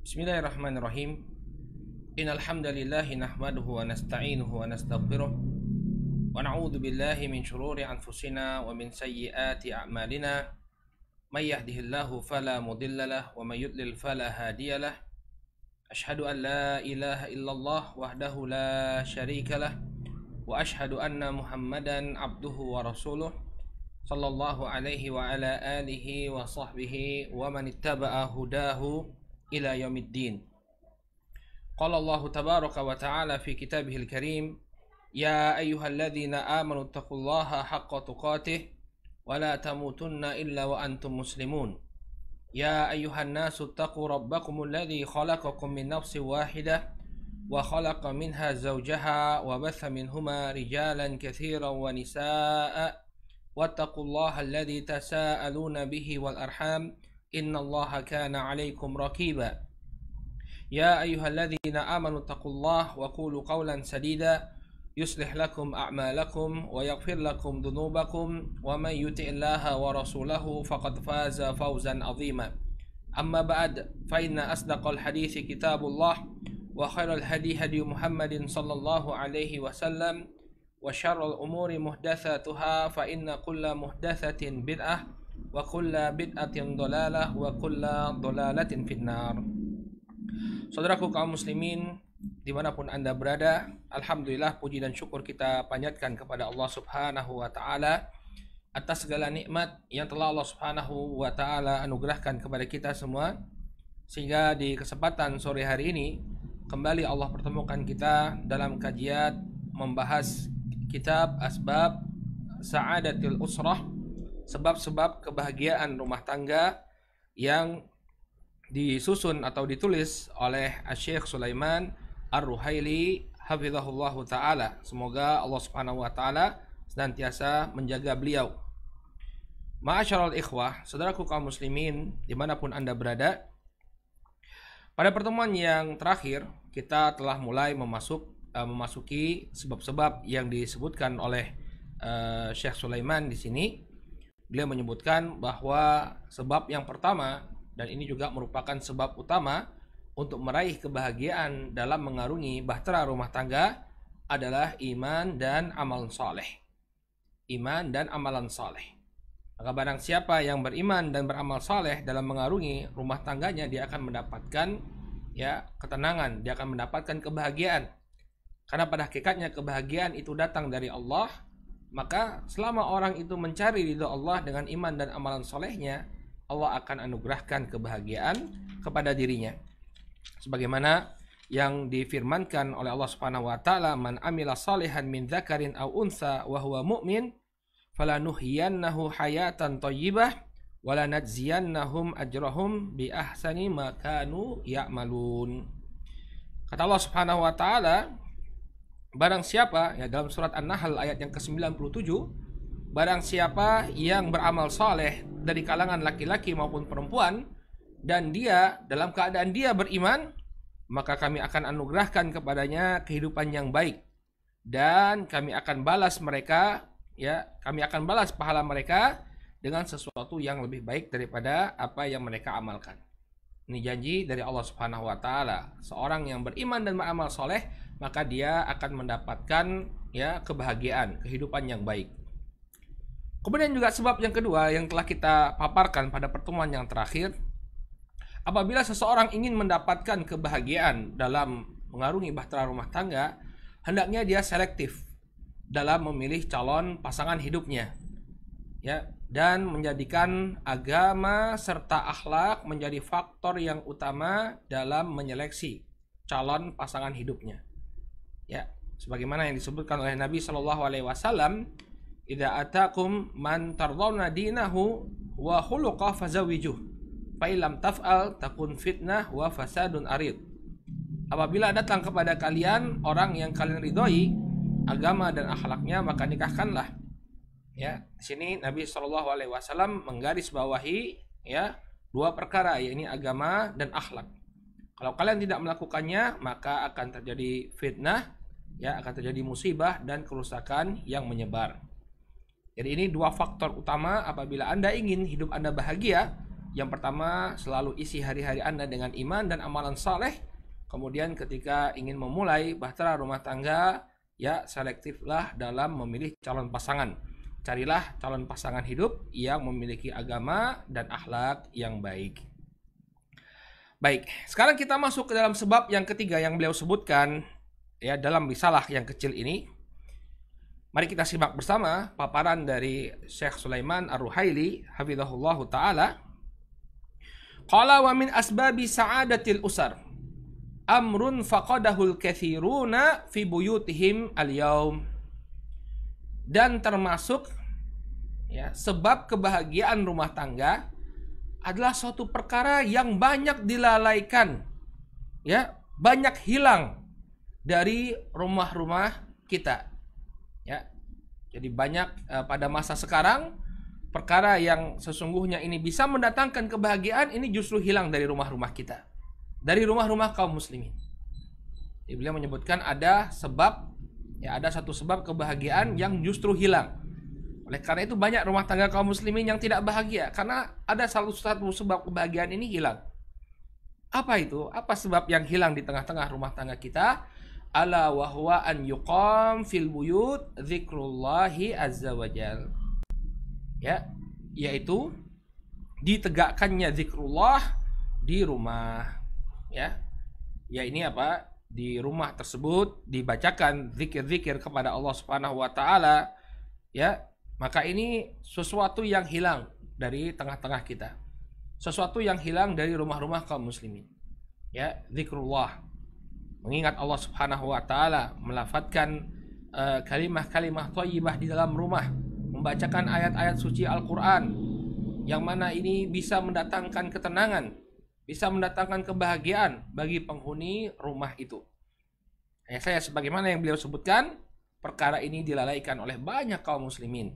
Bismillahirrahmanirrahim. Innal hamdalillah nahmaduhu wa nasta'inuhu wa nastaghfiruh wa na'udzu billahi min shururi anfusina wa min sayyiati a'malina. May yahdihillahu fala mudilla lahu wa may yudlil fala hadiya lahu. Ashhadu an la ilaha illallah wahdahu la syarika lah wa ashhadu anna Muhammadan abduhu wa rasuluh sallallahu alaihi wa ala alihi wa sahbihi wa man ittaba'a hudahu ila yaumiddin. Qala Allah tabaraka wa ta'ala fi kitabihil karim, ya ayyuhalladzina amanu taqullaha haqqa tuqatih wa la tamutunna illa wa antum muslimun. Ya ayyuhan nasu taqu rabbakumul ladzi khalaqakum min nafsin wahidah wa khalaqa minha zawjaha wa batha minhuma rijalan katsiran wa nisaa'a wattaqullaha alladzi tasaaluna bihi wal arham innallaha kana 'alaikum raqiba. Ya ayyuhalladzina amanu taqullaha wa qulu qawlan sadida yuslih lakum a'malakum wa yaghfir lakum dhunubakum wa may yuti'illaha wa rasulahu faqad faza fawzan 'azima. Amma ba'd, fa inna asdaqal hadithi kitabullah wa khairal hadi hadi Muhammadin sallallahu alaihi wasallam wa syarrul umuri muhdatsatuha fa inna kulla muhdatsatin bid'ah wa kulla bid'atin dhalalah wa kulla dhalalatin finnar. Saudaraku kaum muslimin dimanapun anda berada, alhamdulillah puji dan syukur kita panjatkan kepada Allah subhanahu wa ta'ala atas segala nikmat yang telah Allah subhanahu wa ta'ala anugerahkan kepada kita semua, sehingga di kesempatan sore hari ini kembali Allah pertemukan kita dalam kajian membahas kitab Asbab Sa'adatil Usrah, sebab-sebab kebahagiaan rumah tangga, yang disusun atau ditulis oleh Syekh Sulaiman Ar-Ruhaili hafizahullahu ta'ala. Semoga Allah subhanahu wa ta'ala senantiasa menjaga beliau. Ma'asyaral ikhwah, saudaraku kaum muslimin dimanapun anda berada, pada pertemuan yang terakhir kita telah mulai memasuki sebab-sebab yang disebutkan oleh Syekh Sulaiman di sini. Beliau menyebutkan bahwa sebab yang pertama, dan ini juga merupakan sebab utama untuk meraih kebahagiaan dalam mengarungi bahtera rumah tangga, adalah iman dan amalan soleh. Iman dan amalan soleh. Maka barang siapa yang beriman dan beramal soleh dalam mengarungi rumah tangganya, dia akan mendapatkan ketenangan, dia akan mendapatkan kebahagiaan. Karena pada hakikatnya kebahagiaan itu datang dari Allah. Maka selama orang itu mencari ridha Allah dengan iman dan amalan solehnya, Allah akan anugerahkan kebahagiaan kepada dirinya. Sebagaimana yang difirmankan oleh Allah Subhanahu wa taala, man amila salihan min dzakarin aw unsa wa huwa mu'min falanuhyiyannahu hayatan thayyibah wa lanajziyannahum ajrahum bi ahsani ma kanu ya'malun. Kata Allah Subhanahu wa taala, barang siapa, dalam surat An-Nahl ayat yang ke-97, barang siapa yang beramal saleh dari kalangan laki-laki maupun perempuan, dan dia dalam keadaan dia beriman, maka kami akan anugerahkan kepadanya kehidupan yang baik, dan kami akan balas mereka, kami akan balas pahala mereka dengan sesuatu yang lebih baik daripada apa yang mereka amalkan. Ini janji dari Allah Subhanahu wa taala. Seorang yang beriman dan beramal soleh, maka dia akan mendapatkan kebahagiaan, kehidupan yang baik. Kemudian juga sebab yang kedua yang telah kita paparkan pada pertemuan yang terakhir, apabila seseorang ingin mendapatkan kebahagiaan dalam mengarungi bahtera rumah tangga, hendaknya dia selektif dalam memilih calon pasangan hidupnya, dan menjadikan agama serta akhlak menjadi faktor yang utama dalam menyeleksi calon pasangan hidupnya. Sebagaimana yang disebutkan oleh Nabi Shallallahu Alaihi Wasallam, idza atakum man tardawna dinahu wa khuluqah fazawijuh, fa illam taf'al takun fitnah wa fasadun arid. Apabila datang kepada kalian orang yang kalian ridhoi agama dan akhlaknya, maka nikahkanlah. Di sini Nabi Shallallahu Alaihi Wasallam menggarisbawahi dua perkara, yaitu agama dan akhlak. Kalau kalian tidak melakukannya, maka akan terjadi fitnah, akan terjadi musibah dan kerusakan yang menyebar. Jadi ini dua faktor utama apabila Anda ingin hidup Anda bahagia, Yang pertama, selalu isi hari-hari Anda dengan iman dan amalan saleh. Kemudian ketika ingin memulai bahtera rumah tangga, ya selektiflah dalam memilih calon pasangan. Carilah calon pasangan hidup yang memiliki agama dan akhlak yang baik. Baik, sekarang kita masuk ke dalam sebab yang ketiga yang beliau sebutkan ya dalam risalah yang kecil ini. Mari kita simak bersama paparan dari Syekh Sulaiman Ar-Ruhaili hafizahullahu taala. Qala wa min asbabi sa'adatil usar amrun faqadahul katsiruna fi buyutihim al-yaum. Dan termasuk ya, sebab kebahagiaan rumah tangga adalah suatu perkara yang banyak dilalaikan, ya, banyak hilang dari rumah-rumah kita. Ya. Jadi banyak pada masa sekarang perkara yang sesungguhnya ini bisa mendatangkan kebahagiaan ini justru hilang dari rumah-rumah kita, dari rumah-rumah kaum muslimin. Jadi beliau menyebutkan ada sebab, ya ada satu sebab kebahagiaan yang justru hilang. Oleh karena itu banyak rumah tangga kaum muslimin yang tidak bahagia karena ada satu sebab kebahagiaan ini hilang. Apa itu? Apa sebab yang hilang di tengah-tengah rumah tangga kita? Ala wa huwa an yuqam fil buyut dzikrullahi azza wajal. Ya, yaitu ditegakkannya zikrullah di rumah. Ya. Ya ini apa? Di rumah tersebut dibacakan zikir-zikir kepada Allah Subhanahu wa taala, ya. Maka ini sesuatu yang hilang dari tengah-tengah kita. Sesuatu yang hilang dari rumah-rumah kaum muslimin. Ya, zikrullah. Mengingat Allah Subhanahu wa taala, melafadzkan kalimah-kalimah thayyibah di dalam rumah, membacakan ayat-ayat suci Al-Qur'an yang mana ini bisa mendatangkan ketenangan, bisa mendatangkan kebahagiaan bagi penghuni rumah itu. Ya, saya sebagaimana yang beliau sebutkan, perkara ini dilalaikan oleh banyak kaum muslimin.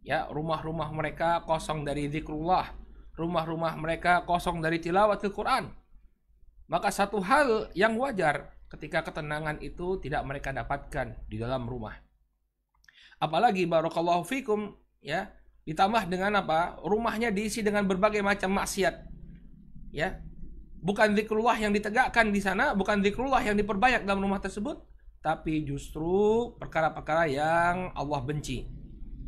Ya, rumah-rumah mereka kosong dari zikrullah, rumah-rumah mereka kosong dari tilawatil Quran. Maka satu hal yang wajar ketika ketenangan itu tidak mereka dapatkan di dalam rumah. Apalagi barakallahu fikum, ya, ditambah dengan apa? Rumahnya diisi dengan berbagai macam maksiat. Ya. Bukan zikrullah yang ditegakkan di sana, bukan zikrullah yang diperbanyak dalam rumah tersebut, tapi justru perkara-perkara yang Allah benci.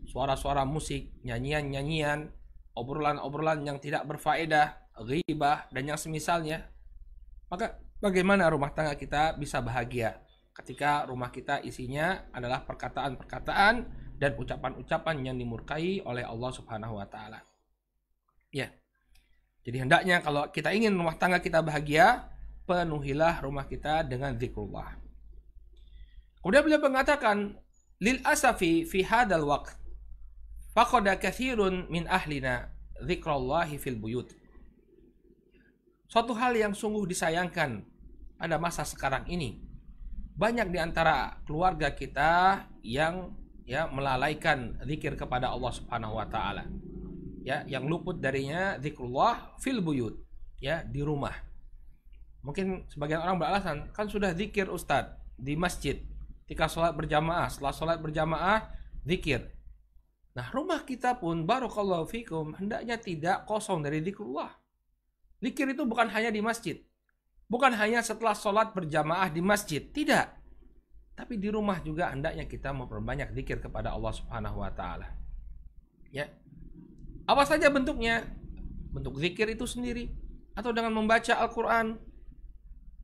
Suara-suara musik, nyanyian-nyanyian, obrolan-obrolan yang tidak berfaedah, ghibah dan yang semisalnya. Maka bagaimana rumah tangga kita bisa bahagia ketika rumah kita isinya adalah perkataan-perkataan dan ucapan-ucapan yang dimurkai oleh Allah Subhanahu wa taala. Ya. Jadi hendaknya kalau kita ingin rumah tangga kita bahagia, penuhilah rumah kita dengan zikrullah. Kemudian beliau mengatakan, lil asafi fi hadzal waqt faqada katsirun min ahlina zikrallahi fil buyut. Suatu hal yang sungguh disayangkan pada masa sekarang ini, banyak di antara keluarga kita yang ya melalaikan zikir kepada Allah Subhanahu wa taala. Ya, yang luput darinya zikrullah fil buyut, ya, di rumah. Mungkin sebagian orang beralasan, kan sudah zikir Ustadz di masjid ketika sholat berjamaah, setelah sholat berjamaah zikir. Nah, rumah kita pun barakallahu fikum hendaknya tidak kosong dari zikrullah. Zikir itu bukan hanya di masjid, bukan hanya setelah sholat berjamaah di masjid, tidak. Tapi di rumah juga hendaknya kita memperbanyak zikir kepada Allah Subhanahu wa taala. Ya. Apa saja bentuknya? Bentuk zikir itu sendiri atau dengan membaca Al-Qur'an.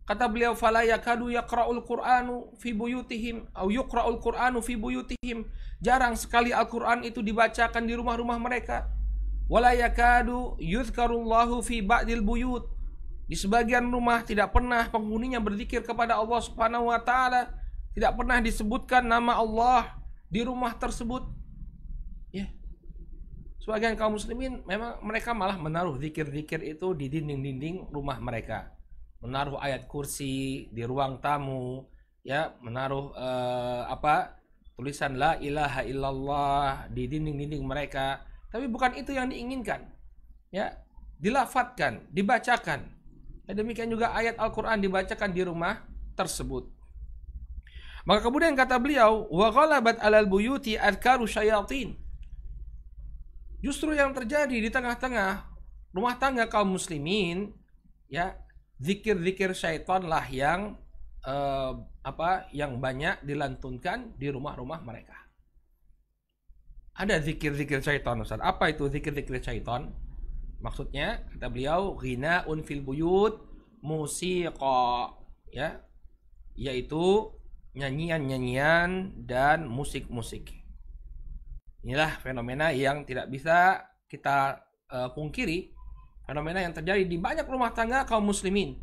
Kata beliau, fala yakadu yaqra'ul Qur'anu fi buyutihim atau yuqra'ul Qur'anu fi buyutihim. Jarang sekali Al-Qur'an itu dibacakan di rumah-rumah mereka. Wala yakadu yuzkarullahu fi ba'dil buyut. Di sebagian rumah tidak pernah penghuninya berzikir kepada Allah Subhanahu wa taala. Tidak pernah disebutkan nama Allah di rumah tersebut. Ya. Sebagian kaum muslimin memang mereka malah menaruh zikir-zikir itu di dinding-dinding rumah mereka. Menaruh ayat kursi di ruang tamu, ya, menaruh tulisan la ilaha illallah di dinding-dinding mereka. Tapi bukan itu yang diinginkan. Ya, dilafadzkan, dibacakan. Dan demikian juga ayat Al-Qur'an dibacakan di rumah tersebut. Maka kemudian kata beliau, wa ghalabat 'alal buyuti adkaru syayatin. Justru yang terjadi di tengah-tengah rumah tangga kaum muslimin, ya, zikir-zikir syaitan lah yang yang banyak dilantunkan di rumah-rumah mereka. Ada zikir-zikir syaitan, Ustaz. Apa itu zikir-zikir syaitan? Maksudnya kata beliau ghina'un fil buyut musiqa, ya, yaitu nyanyian-nyanyian dan musik-musik. Inilah fenomena yang tidak bisa kita pungkiri, fenomena yang terjadi di banyak rumah tangga kaum muslimin,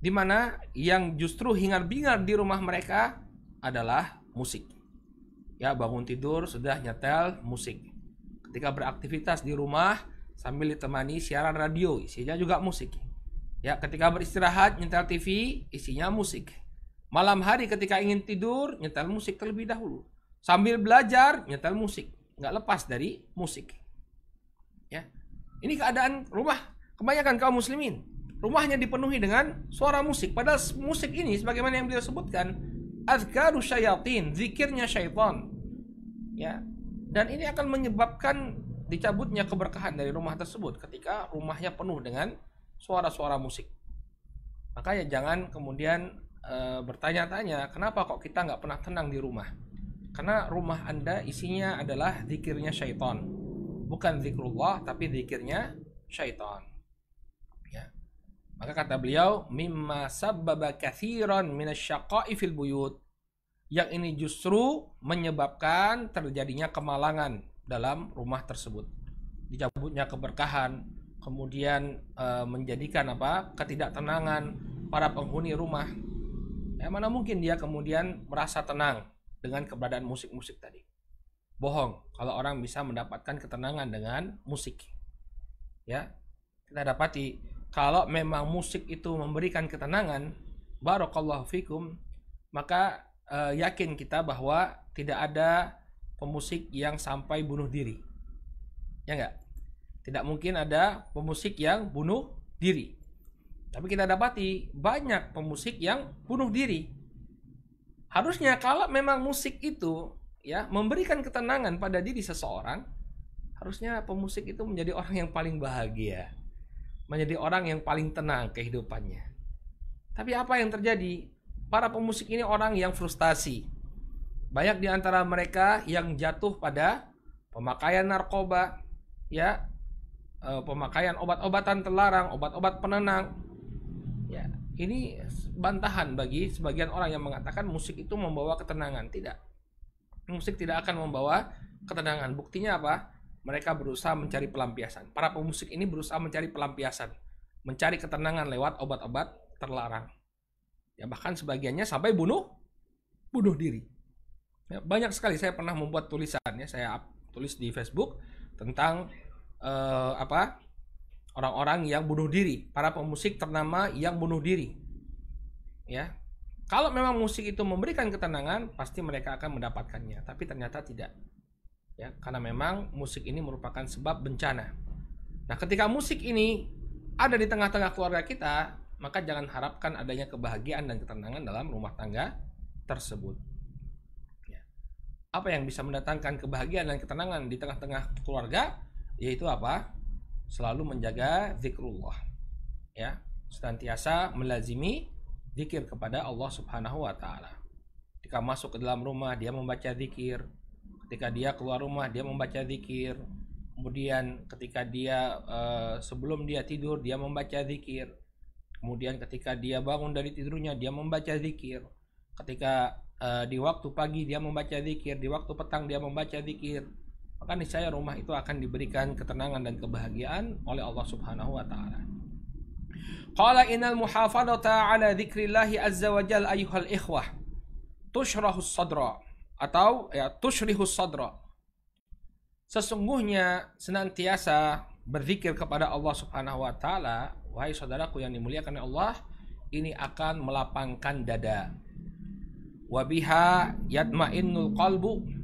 di mana yang justru hingar-bingar di rumah mereka adalah musik. Ya, bangun tidur sudah nyetel musik. Ketika beraktivitas di rumah sambil ditemani siaran radio, isinya juga musik. Ya, ketika beristirahat nyetel TV, isinya musik. Malam hari ketika ingin tidur, nyetel musik terlebih dahulu. Sambil belajar, nyetel musik. Nggak lepas dari musik. Ya, ini keadaan rumah kebanyakan kaum muslimin. Rumahnya dipenuhi dengan suara musik. Padahal musik ini, sebagaimana yang beliau sebutkan, azkaru syayatin, zikirnya syaitan. Ya, dan ini akan menyebabkan dicabutnya keberkahan dari rumah tersebut ketika rumahnya penuh dengan suara-suara musik. Makanya jangan kemudian bertanya-tanya, kenapa kok kita nggak pernah tenang di rumah? Karena rumah Anda isinya adalah zikirnya syaitan. Bukan zikrullah, tapi zikirnya syaitan. Ya. Maka kata beliau, mimma sabbaba katsiran minasyaqa'i fil buyut. Yang ini justru menyebabkan terjadinya kemalangan dalam rumah tersebut. Dicabutnya keberkahan, kemudian menjadikan ketidaktenangan para penghuni rumah. Ya, mana mungkin dia kemudian merasa tenang dengan keberadaan musik-musik tadi. Bohong kalau orang bisa mendapatkan ketenangan dengan musik. Ya, kita dapati kalau memang musik itu memberikan ketenangan, barakallahu fikum, maka yakin kita bahwa tidak ada pemusik yang sampai bunuh diri. Ya enggak? Tidak mungkin ada pemusik yang bunuh diri. Tapi kita dapati banyak pemusik yang bunuh diri. Harusnya kalau memang musik itu ya memberikan ketenangan pada diri seseorang, harusnya pemusik itu menjadi orang yang paling bahagia, menjadi orang yang paling tenang kehidupannya. Tapi apa yang terjadi? Para pemusik ini orang yang frustasi. Banyak di antara mereka yang jatuh pada pemakaian narkoba, ya, pemakaian obat-obatan terlarang, obat-obat penenang. Ya, ini bantahan bagi sebagian orang yang mengatakan musik itu membawa ketenangan. Tidak. Musik tidak akan membawa ketenangan. Buktinya apa? Mereka berusaha mencari pelampiasan. Para pemusik ini berusaha mencari pelampiasan, mencari ketenangan lewat obat-obat terlarang. Ya, bahkan sebagiannya sampai bunuh diri. Ya, banyak sekali saya pernah membuat tulisan, ya, saya tulis di Facebook tentang orang-orang yang bunuh diri, para pemusik ternama yang bunuh diri. Ya, kalau memang musik itu memberikan ketenangan, pasti mereka akan mendapatkannya. Tapi ternyata tidak. Ya, karena memang musik ini merupakan sebab bencana. Nah, ketika musik ini ada di tengah-tengah keluarga kita, maka jangan harapkan adanya kebahagiaan dan ketenangan dalam rumah tangga tersebut. Ya. Apa yang bisa mendatangkan kebahagiaan dan ketenangan di tengah-tengah keluarga? Yaitu apa? Selalu menjaga zikrullah. Ya, senantiasa melazimi zikir kepada Allah Subhanahu wa taala. Ketika masuk ke dalam rumah dia membaca zikir, ketika dia keluar rumah dia membaca zikir. Kemudian ketika dia sebelum dia tidur dia membaca zikir. Kemudian ketika dia bangun dari tidurnya dia membaca zikir. Ketika di waktu pagi dia membaca zikir, di waktu petang dia membaca zikir. Maka niscaya rumah itu akan diberikan ketenangan dan kebahagiaan oleh Allah Subhanahu wa taala. Qala innal muhafadata ala dzikrillahi azza wa jalla ayyuhal ikhwah tushrahus sadra atau ya tushrihus sadra. Sesungguhnya senantiasa berzikir kepada Allah Subhanahu wa taala, wahai saudaraku yang dimuliakan oleh Allah, ini akan melapangkan dada. Wa biha yatma'innul qalbu,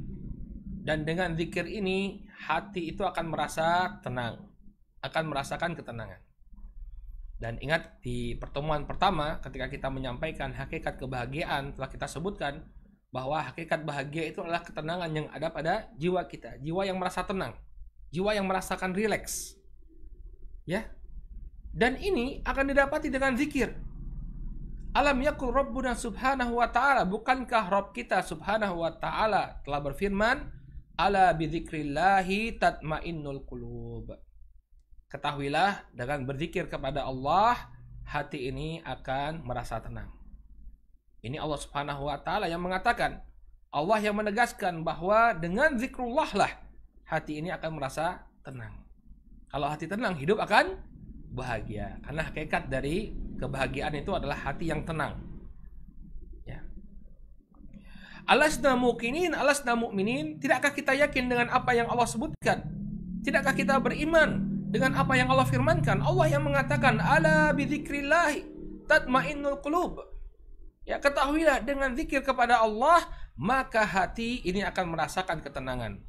dan dengan zikir ini hati itu akan merasa tenang, akan merasakan ketenangan. Dan ingat di pertemuan pertama ketika kita menyampaikan hakikat kebahagiaan, telah kita sebutkan bahwa hakikat bahagia itu adalah ketenangan yang ada pada jiwa kita, jiwa yang merasa tenang, jiwa yang merasakan rileks. Ya, Dan ini akan didapati dengan zikir. Alam yakul Rabbuna subhanahu wa ta'ala, bukankah Rabb kita subhanahu wa ta'ala telah berfirman, ala bidzikrillahi tatmainnul qulub. Ketahuilah, dengan berzikir kepada Allah, hati ini akan merasa tenang. Ini Allah subhanahu wa ta'ala yang mengatakan, Allah yang menegaskan bahwa dengan zikrullah lah hati ini akan merasa tenang. Kalau hati tenang, hidup akan bahagia. Karena hakikat dari kebahagiaan itu adalah hati yang tenang. Ya. Alasna muqinin, alasna mu'minin. Tidakkah kita yakin dengan apa yang Allah sebutkan? Tidakkah kita beriman dengan apa yang Allah firmankan? Allah yang mengatakan, ala bidzikrillahi tatmainnul qulub. Ya, ketahuilah dengan zikir kepada Allah, maka hati ini akan merasakan ketenangan.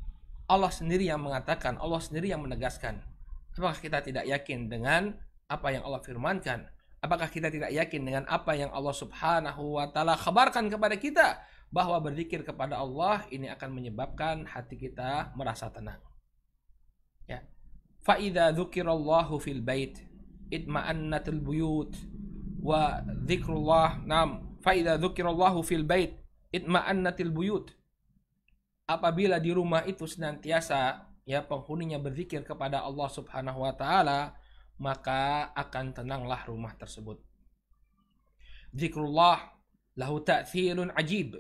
Allah sendiri yang mengatakan, Allah sendiri yang menegaskan. Apakah kita tidak yakin dengan apa yang Allah firmankan? Apakah kita tidak yakin dengan apa yang Allah subhanahu wa ta'ala khabarkan kepada kita? Bahwa berzikir kepada Allah ini akan menyebabkan hati kita merasa tenang. Ya. فَإِذَا ذُكِرَ اللَّهُ فِي الْبَيْتِ إِطْمَأَنَّتِ الْبُيُوتِ وَذِكْرُ اللَّهِ نَعَمْ فَإِذَا ذُكِرَ اللَّهُ فِي الْبَيْتِ إِطْمَأَنَّتِ الْبُيُوتِ. Apabila di rumah itu senantiasa ya penghuninya berzikir kepada Allah subhanahu wa ta'ala, maka akan tenanglah rumah tersebut. Zikrullah lahu ta'thirun ajib.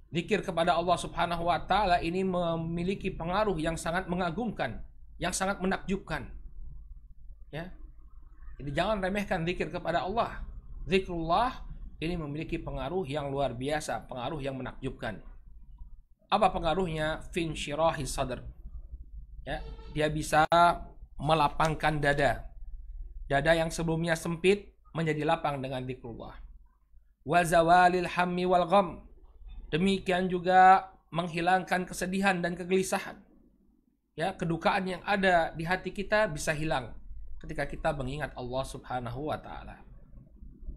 Zikir kepada Allah subhanahu wa ta'ala ini memiliki pengaruh yang sangat mengagumkan, yang sangat menakjubkan. Ya. Jadi jangan remehkan zikir kepada Allah. Zikrullah ini memiliki pengaruh yang luar biasa, pengaruh yang menakjubkan. Apa pengaruhnya? Finsyirahi sadr. Ya, dia bisa melapangkan dada. Dada yang sebelumnya sempit menjadi lapang dengan zikrullah. Wa zawalil hammi wal gham. Demikian juga menghilangkan kesedihan dan kegelisahan. Ya, kedukaan yang ada di hati kita bisa hilang ketika kita mengingat Allah subhanahu wa ta'ala.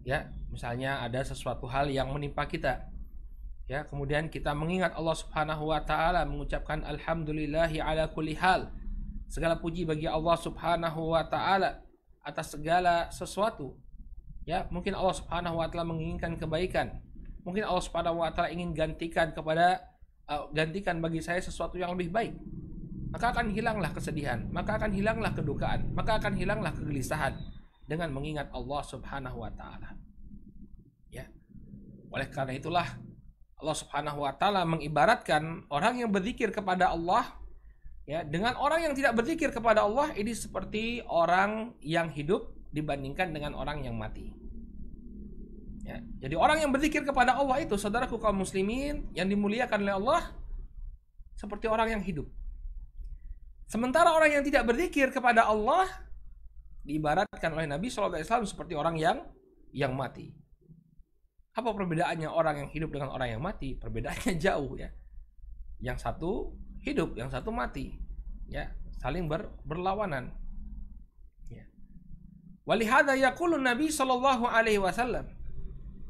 Ya, misalnya ada sesuatu hal yang menimpa kita. Ya, kemudian kita mengingat Allah subhanahu wa ta'ala, mengucapkan alhamdulillahi ala kulli hal. Segala puji bagi Allah subhanahu wa ta'ala atas segala sesuatu. Ya, mungkin Allah subhanahu wa ta'ala menginginkan kebaikan. Mungkin Allah subhanahu wa ta'ala ingin gantikan bagi saya sesuatu yang lebih baik. Maka akan hilanglah kesedihan, maka akan hilanglah kedukaan, maka akan hilanglah kegelisahan dengan mengingat Allah subhanahu wa ta'ala. Ya. Oleh karena itulah Allah subhanahu wa ta'ala mengibaratkan orang yang berzikir kepada Allah ya, dengan orang yang tidak berzikir kepada Allah ini seperti orang yang hidup dibandingkan dengan orang yang mati. Ya, jadi orang yang berzikir kepada Allah itu, saudaraku kaum muslimin yang dimuliakan oleh Allah, seperti orang yang hidup. Sementara orang yang tidak berzikir kepada Allah diibaratkan oleh Nabi SAW seperti orang yang mati. Apa perbedaannya orang yang hidup dengan orang yang mati? Perbedaannya jauh ya. Yang satu hidup, yang satu mati. Ya, saling berlawanan. Ya. Walihada yaqulu Nabi sallallahu alaihi wasallam.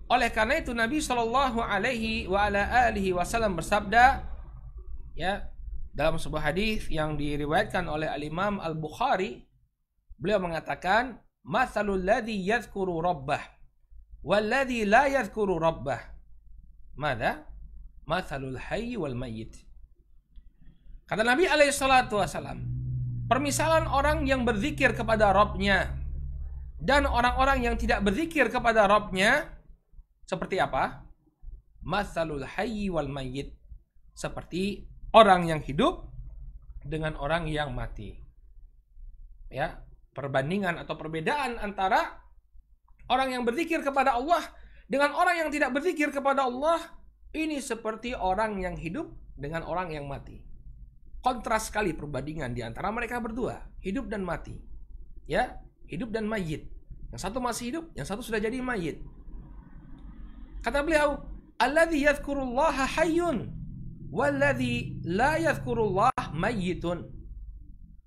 Oleh karena itu Nabi sallallahu alaihi wa ala alihi wasallam bersabda ya, dalam sebuah hadis yang diriwayatkan oleh Al-Imam Al-Bukhari, beliau mengatakan, "Matsalul ladzi yadhkuru rabbah walladzi la yadhkuru rabbah. Mada? Matsalul hayy wal mayyit." Kata Nabi alaihi salatu wasallam, permisalan orang yang berzikir kepada Rabbnya dan orang-orang yang tidak berzikir kepada Rabbnya seperti apa? Matsalul hayy wal mayyit. Seperti orang yang hidup dengan orang yang mati. Ya, perbandingan atau perbedaan antara orang yang berzikir kepada Allah dengan orang yang tidak berzikir kepada Allah ini seperti orang yang hidup dengan orang yang mati. Kontras sekali perbandingan di antara mereka berdua, hidup dan mati. Ya, hidup dan mayit. Yang satu masih hidup, yang satu sudah jadi mayit. Kata beliau, alladzi yadhkurullaha hayyun walladzi la yadhkurullah mayyitun.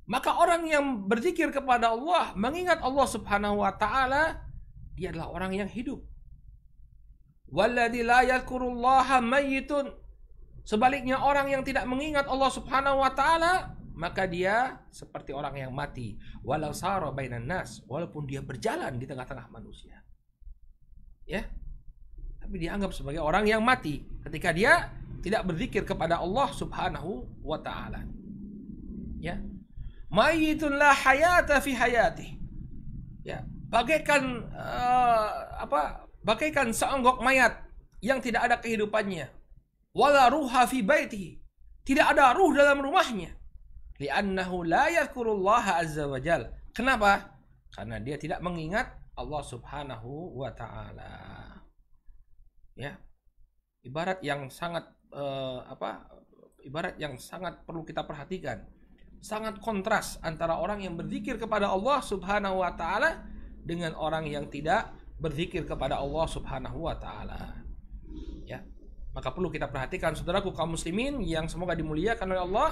Maka orang yang berzikir kepada Allah, mengingat Allah subhanahu wa ta'ala, dia adalah orang yang hidup. Walladzi la yadhkurullaha mayyitun. Sebaliknya orang yang tidak mengingat Allah subhanahu wa ta'ala, maka dia seperti orang yang mati. Walau sara bainan nas, walaupun dia berjalan di tengah-tengah manusia. Ya. Tapi dianggap sebagai orang yang mati ketika dia tidak berzikir kepada Allah Subhanahu wa taala. Ya. Mayyitun la hayata fi hayati. Ya, bagaikan bagaikan seonggok mayat yang tidak ada kehidupannya. Wala ruha fi baitihi. Tidak ada ruh dalam rumahnya. Li'annahu la yadhkurullaha azza wa jal. Kenapa? Karena dia tidak mengingat Allah Subhanahu wa taala. Ya. Ibarat yang sangat ibarat yang sangat perlu kita perhatikan. Sangat kontras antara orang yang berzikir kepada Allah Subhanahu wa taala dengan orang yang tidak berzikir kepada Allah Subhanahu wa taala. Ya. Maka perlu kita perhatikan saudaraku kaum muslimin yang semoga dimuliakan oleh Allah,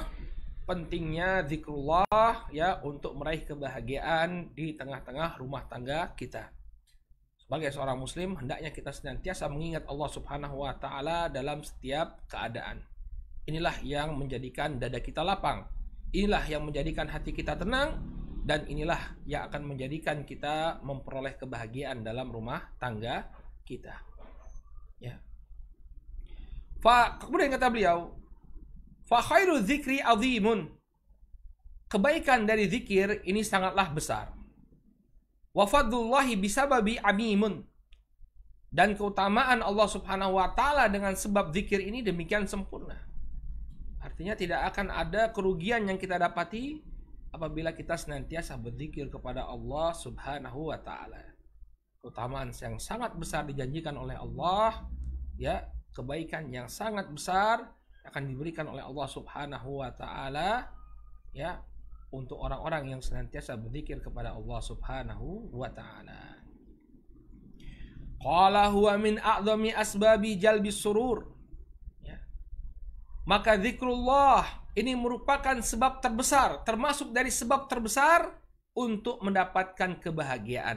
pentingnya zikrullah ya untuk meraih kebahagiaan di tengah-tengah rumah tangga kita. Sebagai seorang muslim hendaknya kita senantiasa mengingat Allah Subhanahu wa taala dalam setiap keadaan. Inilah yang menjadikan dada kita lapang. Inilah yang menjadikan hati kita tenang dan inilah yang akan menjadikan kita memperoleh kebahagiaan dalam rumah tangga kita. Ya. Kemudian kata beliau, fa khairu dzikri azimun. Kebaikan dari zikir ini sangatlah besar. Wa fadlullahi bisababi amimun. Dan keutamaan Allah Subhanahu wa taala dengan sebab zikir ini demikian sempurna. Artinya tidak akan ada kerugian yang kita dapati apabila kita senantiasa berzikir kepada Allah Subhanahu wa taala. Keutamaan yang sangat besar dijanjikan oleh Allah, ya, kebaikan yang sangat besar akan diberikan oleh Allah Subhanahu wa taala, ya, untuk orang-orang yang senantiasa berzikir kepada Allah Subhanahu wa taala. Qala huwa min a'zami asbabi jalbis surur. Ya. Maka zikrullah ini merupakan sebab terbesar, termasuk dari sebab terbesar untuk mendapatkan kebahagiaan.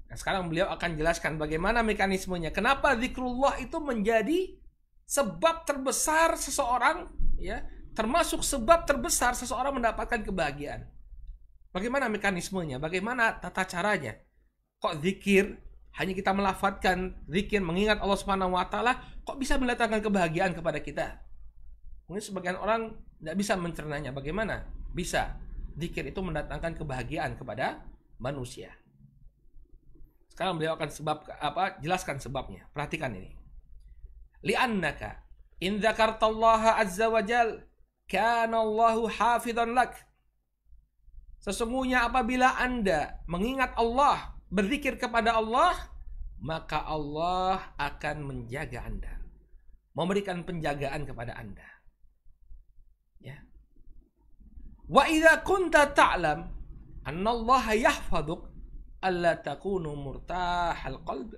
Nah, sekarang beliau akan jelaskan bagaimana mekanismenya. Kenapa zikrullah itu menjadi sebab terbesar seseorang, ya, termasuk sebab terbesar seseorang mendapatkan kebahagiaan. Bagaimana mekanismenya? Bagaimana tata caranya? Kok zikir, hanya kita melafadzkan zikir, mengingat Allah Subhanahu wa taala, kok bisa mendatangkan kebahagiaan kepada kita? Mungkin sebagian orang tidak bisa mencernanya. Bagaimana? Bisa. Zikir itu mendatangkan kebahagiaan kepada manusia. Sekarang beliau akan jelaskan sebabnya. Perhatikan ini. Li'annaka in dzakartallaha azza wa jal kana Allahu hafizan lak. Sesungguhnya apabila Anda mengingat Allah, berzikir kepada Allah, maka Allah akan menjaga Anda, memberikan penjagaan kepada Anda. Ya. Wa idza kunta ta'lam anna Allah yahfaduk alla takunu murtahal qalb.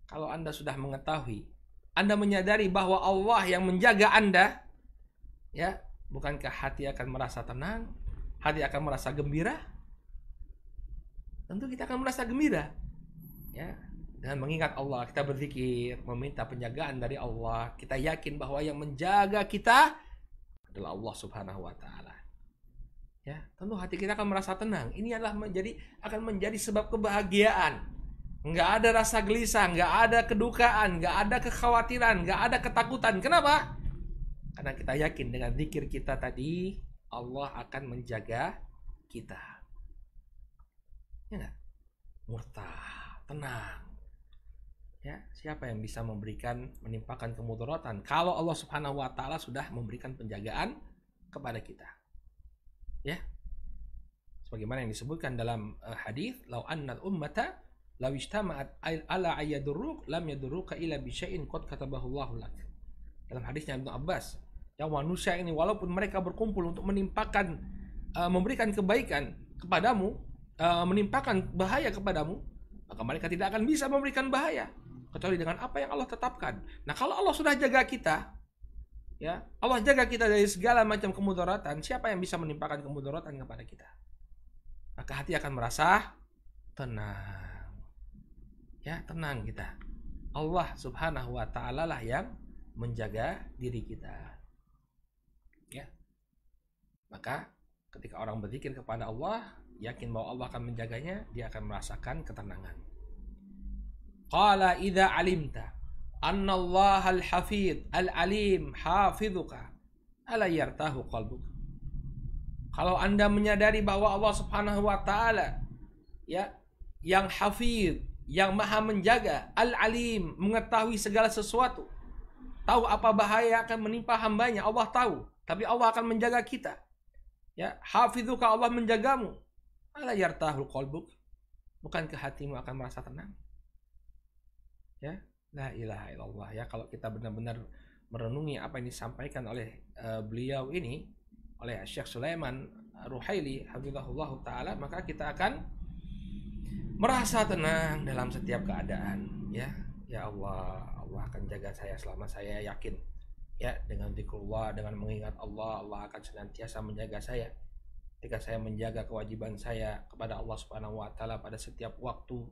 Kalau Anda sudah mengetahui, Anda menyadari bahwa Allah yang menjaga Anda, ya, bukankah hati akan merasa tenang? Hati akan merasa gembira? Tentu kita akan merasa gembira, ya, dengan mengingat Allah. Kita berzikir, meminta penjagaan dari Allah. Kita yakin bahwa yang menjaga kita adalah Allah Subhanahu wa taala. Ya, tentu hati kita akan merasa tenang. Ini adalah akan menjadi sebab kebahagiaan. Enggak ada rasa gelisah, enggak ada kedukaan, enggak ada kekhawatiran, enggak ada ketakutan. Kenapa? Karena kita yakin dengan zikir kita tadi, Allah akan menjaga kita. Ya enggak? Murtah, tenang. Ya, siapa yang bisa menimpakan kemudaratan kalau Allah Subhanahu wa taala sudah memberikan penjagaan kepada kita? Ya. Sebagaimana yang disebutkan dalam hadis, "Lau annal ummata law ijtama'at ala ayyadurruk lam yadurruka illa bi syai'in qad katabahu Allahu lak." Dalam hadisnya Ibnu Abbas, yang manusia ini walaupun mereka berkumpul untuk memberikan kebaikan kepadamu, menimpakan bahaya kepadamu, maka mereka tidak akan bisa memberikan bahaya kecuali dengan apa yang Allah tetapkan. Nah, kalau Allah sudah jaga kita, ya, Allah jaga kita dari segala macam kemudaratan, siapa yang bisa menimpakan kemudaratan kepada kita? Maka hati akan merasa tenang. Ya, tenang kita. Allah Subhanahu wa taala lah yang menjaga diri kita. Maka ketika orang berzikir kepada Allah, yakin bahwa Allah akan menjaganya, dia akan merasakan ketenangan. Qala idza alimta anna Allah al-hafidh al-alim hafidhuka ala yartahu qalbuk. Kalau Anda menyadari bahwa Allah Subhanahu wa taala ya yang hafidh, yang maha menjaga, al-alim, mengetahui segala sesuatu, tahu apa bahaya akan menimpa hambanya, Allah tahu, tapi Allah akan menjaga kita. Ya, hafidhuka, Allah menjagamu. Ala yartahul qalbuk, bukankah hatimu akan merasa tenang? Ya, la ilaha illallah. Ya, kalau kita benar-benar merenungi apa yang disampaikan oleh beliau ini, oleh Syekh Sulaiman Ruhaili hafizahullah taala, maka kita akan merasa tenang dalam setiap keadaan. Ya, ya Allah, Allah akan jaga saya selama saya yakin. Ya, dengan zikrullah, dengan mengingat Allah, Allah akan senantiasa menjaga saya. Ketika saya menjaga kewajiban saya kepada Allah Subhanahu wa taala pada setiap waktu,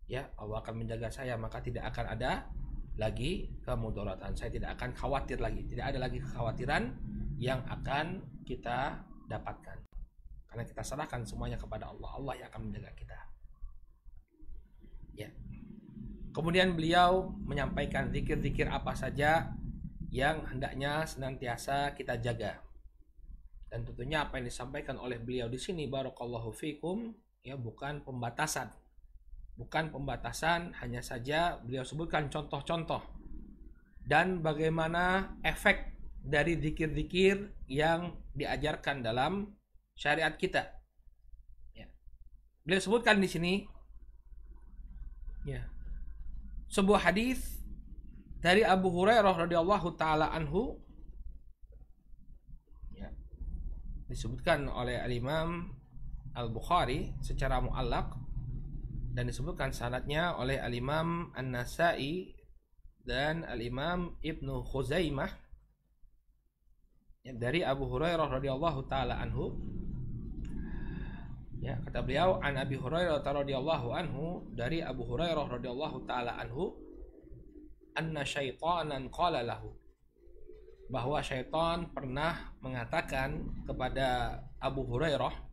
ya, Allah akan menjaga saya, maka tidak akan ada lagi kemudaratan. Saya tidak akan khawatir lagi, tidak ada lagi kekhawatiran yang akan kita dapatkan. Karena kita serahkan semuanya kepada Allah, Allah yang akan menjaga kita. Ya. Kemudian beliau menyampaikan zikir-zikir apa saja yang hendaknya senantiasa kita jaga. Dan tentunya apa yang disampaikan oleh beliau di sini, barakallahu fikum, ya, bukan pembatasan. Bukan pembatasan, hanya saja beliau sebutkan contoh-contoh dan bagaimana efek dari zikir-zikir yang diajarkan dalam syariat kita. Ya. Beliau sebutkan di sini, ya, sebuah hadis dari Abu Hurairah radhiyallahu taala anhu, ya, disebutkan oleh Al-Imam Al-Bukhari secara mu'allaq dan disebutkan sanadnya oleh Al-Imam An-Nasa'i dan Al-Imam Ibnu Khuzaimah, ya, dari Abu Hurairah radhiyallahu taala anhu. Ya, kata beliau, an Abi Hurairah radhiyallahu anhu, dari Abu Hurairah radhiyallahu taala anhu, anna syaitanan qala lahu, bahwa syaitan pernah mengatakan kepada Abu Hurairah.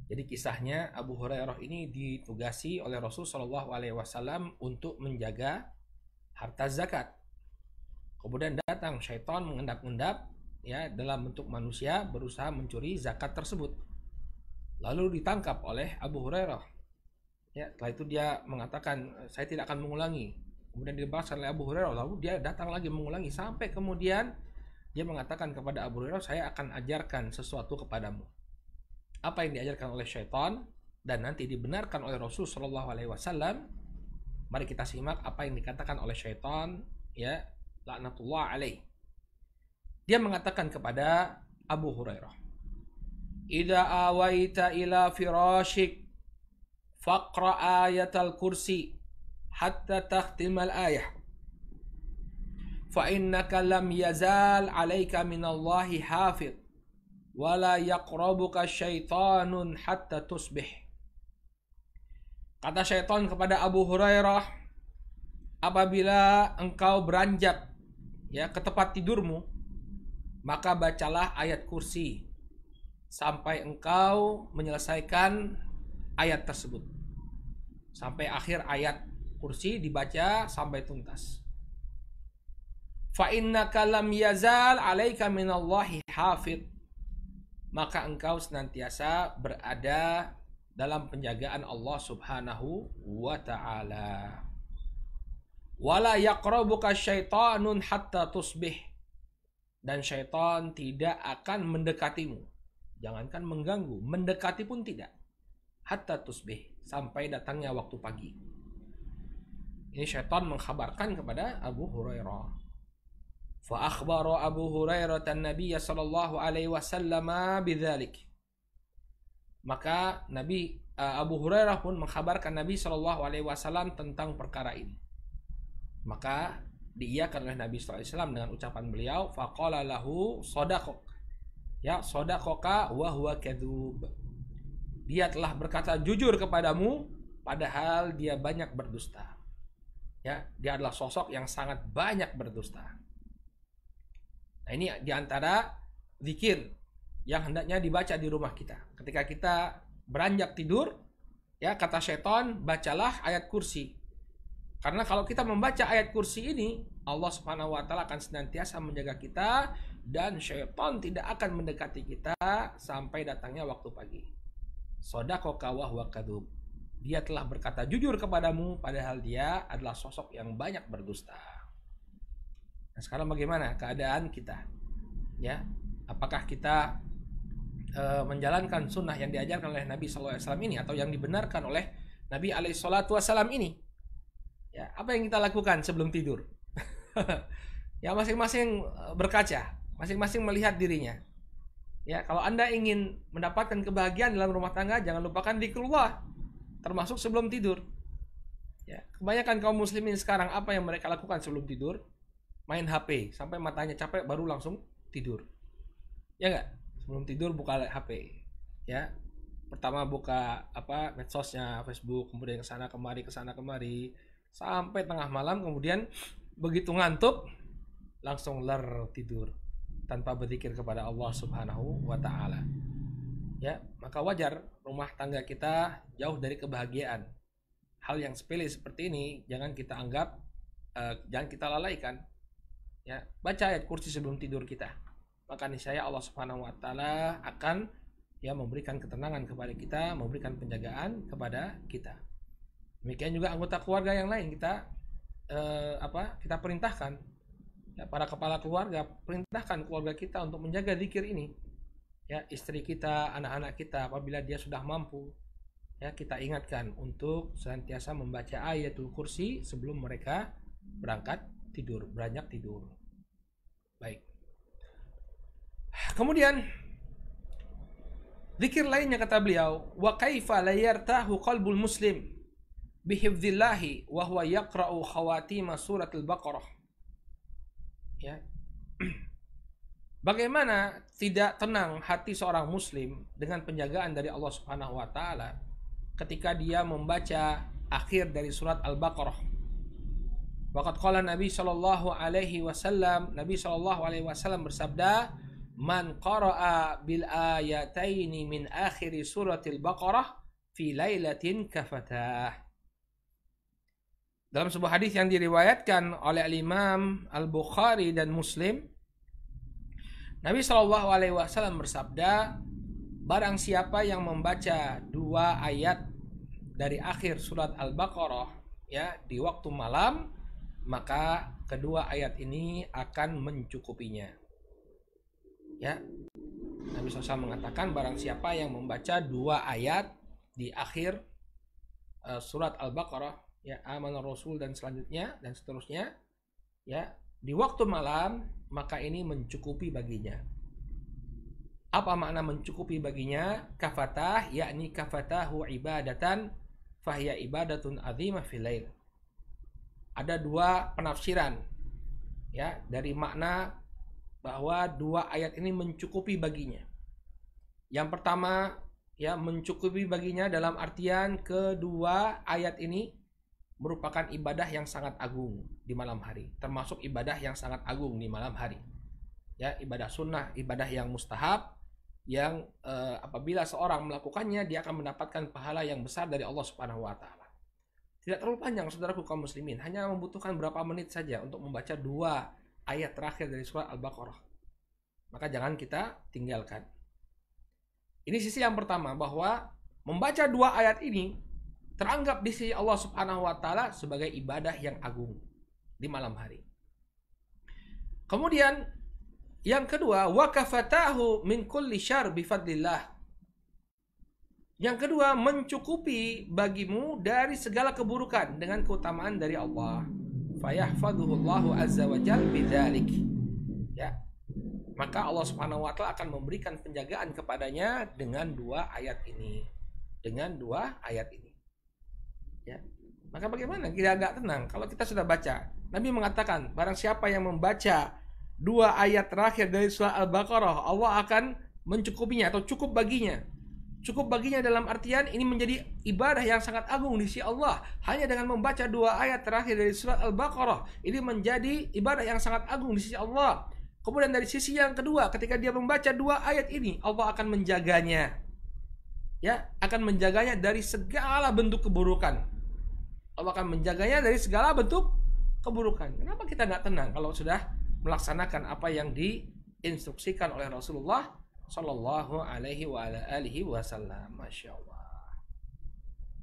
Jadi kisahnya, Abu Hurairah ini ditugasi oleh Rasul Shallallahu Alaihi Wasallam untuk menjaga harta zakat. Kemudian datang syaitan mengendap-endap, ya, dalam bentuk manusia, berusaha mencuri zakat tersebut. Lalu ditangkap oleh Abu Hurairah. Ya, setelah itu dia mengatakan, saya tidak akan mengulangi. Kemudian dibahas oleh Abu Hurairah, lalu dia datang lagi mengulangi, sampai kemudian dia mengatakan kepada Abu Hurairah, saya akan ajarkan sesuatu kepadamu. Apa yang diajarkan oleh syaitan dan nanti dibenarkan oleh Rasul Shallallahu Alaihi Wasallam. Mari kita simak apa yang dikatakan oleh syaitan, ya, laknatullah alaih. Dia mengatakan kepada Abu Hurairah, idza awaita ila firashik faqra ayatal kursi hatta takhtimal ayah fa innaka lam yazal alaika minallahi hafidh wala yaqrabuka syaitanun hatta tusbih. Kata syaitan kepada Abu Hurairah, apabila engkau beranjak, ya, ke tempat tidurmu, maka bacalah ayat kursi sampai engkau menyelesaikan ayat tersebut. Sampai akhir ayat kursi dibaca sampai tuntas. Fa innaka lam yazal alaika minallahi hafidh, maka engkau senantiasa berada dalam penjagaan Allah Subhanahu wa ta'ala. Wala yaqrabuka syaitanun hatta tusbih, dan syaitan tidak akan mendekatimu. Jangankan mengganggu, mendekati pun tidak. Hatta tusbih, sampai datangnya waktu pagi. Ini syaitan mengkhabarkan kepada Abu Hurairah. Fa akhbara Abu Hurairah an-Nabiy sallallahu alaihi wasallam bidzalik. Maka Abu Hurairah pun mengkhabarkan Nabi sallallahu alaihi wasallam tentang perkara ini. Maka diiyakan oleh Nabi sallallahu alaihi wasallam dengan ucapan beliau, faqala lahu shadaqak. Ya, shadaqaka wa huwa kadzub. Dia telah berkata jujur kepadamu padahal dia banyak berdusta. Ya, dia adalah sosok yang sangat banyak berdusta. Nah, ini diantara zikir yang hendaknya dibaca di rumah kita. Ketika kita beranjak tidur, ya kata syaitan, bacalah ayat kursi. Karena kalau kita membaca ayat kursi ini, Allah Subhanahu wa taala akan senantiasa menjaga kita dan syaitan tidak akan mendekati kita sampai datangnya waktu pagi. Shadaqaka wa huwa kadzub. Dia telah berkata jujur kepadamu padahal dia adalah sosok yang banyak berdusta. Nah, sekarang bagaimana keadaan kita? Ya, apakah kita menjalankan sunnah yang diajarkan oleh Nabi SAW ini atau yang dibenarkan oleh Nabi SAW ini? Ya, apa yang kita lakukan sebelum tidur? Ya, masing-masing berkaca, masing-masing melihat dirinya. Ya, kalau Anda ingin mendapatkan kebahagiaan dalam rumah tangga, jangan lupakan zikrullah, termasuk sebelum tidur. Ya, kebanyakan kaum muslimin sekarang apa yang mereka lakukan sebelum tidur? Main HP sampai matanya capek baru langsung tidur. Ya enggak? Sebelum tidur buka HP. Ya. Pertama buka medsosnya, Facebook, kemudian kesana kemari sampai tengah malam, kemudian begitu ngantuk langsung tidur tanpa berzikir kepada Allah Subhanahu wa taala. Ya, maka wajar rumah tangga kita jauh dari kebahagiaan. Hal yang sepele seperti ini jangan kita anggap, jangan kita lalaikan. Ya, baca ayat kursi sebelum tidur kita. Maka niscaya Allah Subhanahu wa taala akan memberikan ketenangan kepada kita, memberikan penjagaan kepada kita. Demikian juga anggota keluarga yang lain kita kita perintahkan, ya, para kepala keluarga, perintahkan keluarga kita untuk menjaga zikir ini. Ya, istri kita, anak-anak kita apabila dia sudah mampu, ya, kita ingatkan untuk senantiasa membaca ayatul kursi sebelum mereka beranjak tidur. Baik. Kemudian zikir lainnya kata beliau, wa kaifa la yartahu qalbul muslim bihifdzillahi wa huwa yaqra'u khawatim suratul Baqarah. Ya. Bagaimana tidak tenang hati seorang muslim dengan penjagaan dari Allah Subhanahu wa taala ketika dia membaca akhir dari surat Al-Baqarah. Waqad qala Nabi sallallahu alaihi wasallam bersabda, "Man qara'a bil ayataini min akhir suratil Baqarah fi lailatin kafatah." Dalam sebuah hadis yang diriwayatkan oleh Imam Al-Bukhari dan Muslim, Nabi SAW bersabda, barang siapa yang membaca 2 ayat dari akhir surat Al-Baqarah, ya, di waktu malam, maka kedua ayat ini akan mencukupinya. Ya, Nabi SAW mengatakan barang siapa yang membaca 2 ayat di akhir surat Al-Baqarah, ya, Amanar Rasul dan selanjutnya dan seterusnya, ya, di waktu malam, maka ini mencukupi baginya. Apa makna mencukupi baginya? Kafatah, yakni kafatahu ibadatan fahiya ibadatun azimah fil lail. Ada 2 penafsiran, ya, dari makna bahwa 2 ayat ini mencukupi baginya. Yang pertama, ya, mencukupi baginya dalam artian kedua ayat ini merupakan ibadah yang sangat agung di malam hari, termasuk ibadah yang sangat agung di malam hari. Ya, ibadah sunnah, ibadah yang mustahab, yang apabila seorang melakukannya dia akan mendapatkan pahala yang besar dari Allah Subhanahu wa taala. Tidak terlalu panjang saudaraku kaum muslimin, hanya membutuhkan berapa menit saja untuk membaca 2 ayat terakhir dari surat Al-Baqarah. Maka jangan kita tinggalkan. Ini sisi yang pertama, bahwa membaca 2 ayat ini teranggap di sisi Allah Subhanahu wa taala sebagai ibadah yang agung di malam hari. Kemudian yang kedua, wa kafatahu min kulli syarr bi fadlillah. Yang kedua, mencukupi bagimu dari segala keburukan dengan keutamaan dari Allah. Fayahfadhuhu Allahu azza wa jalla bidzalik. Ya. Maka Allah Subhanahu wa taala akan memberikan penjagaan kepadanya dengan 2 ayat ini. Dengan 2 ayat ini. Ya. Maka bagaimana kita agak tenang kalau kita sudah baca? Nabi mengatakan, barang siapa yang membaca 2 ayat terakhir dari surah Al-Baqarah, Allah akan mencukupinya atau cukup baginya. Cukup baginya dalam artian ini menjadi ibadah yang sangat agung di sisi Allah. Hanya dengan membaca 2 ayat terakhir dari surat Al-Baqarah, ini menjadi ibadah yang sangat agung di sisi Allah. Kemudian dari sisi yang kedua, ketika dia membaca dua ayat ini, Allah akan menjaganya. Ya, akan menjaganya dari segala bentuk keburukan. Allah akan menjaganya dari segala bentuk keburukan. Kenapa kita nggak tenang kalau sudah melaksanakan apa yang diinstruksikan oleh Rasulullah Shallallahu Alaihi Wasallam? Masya Allah.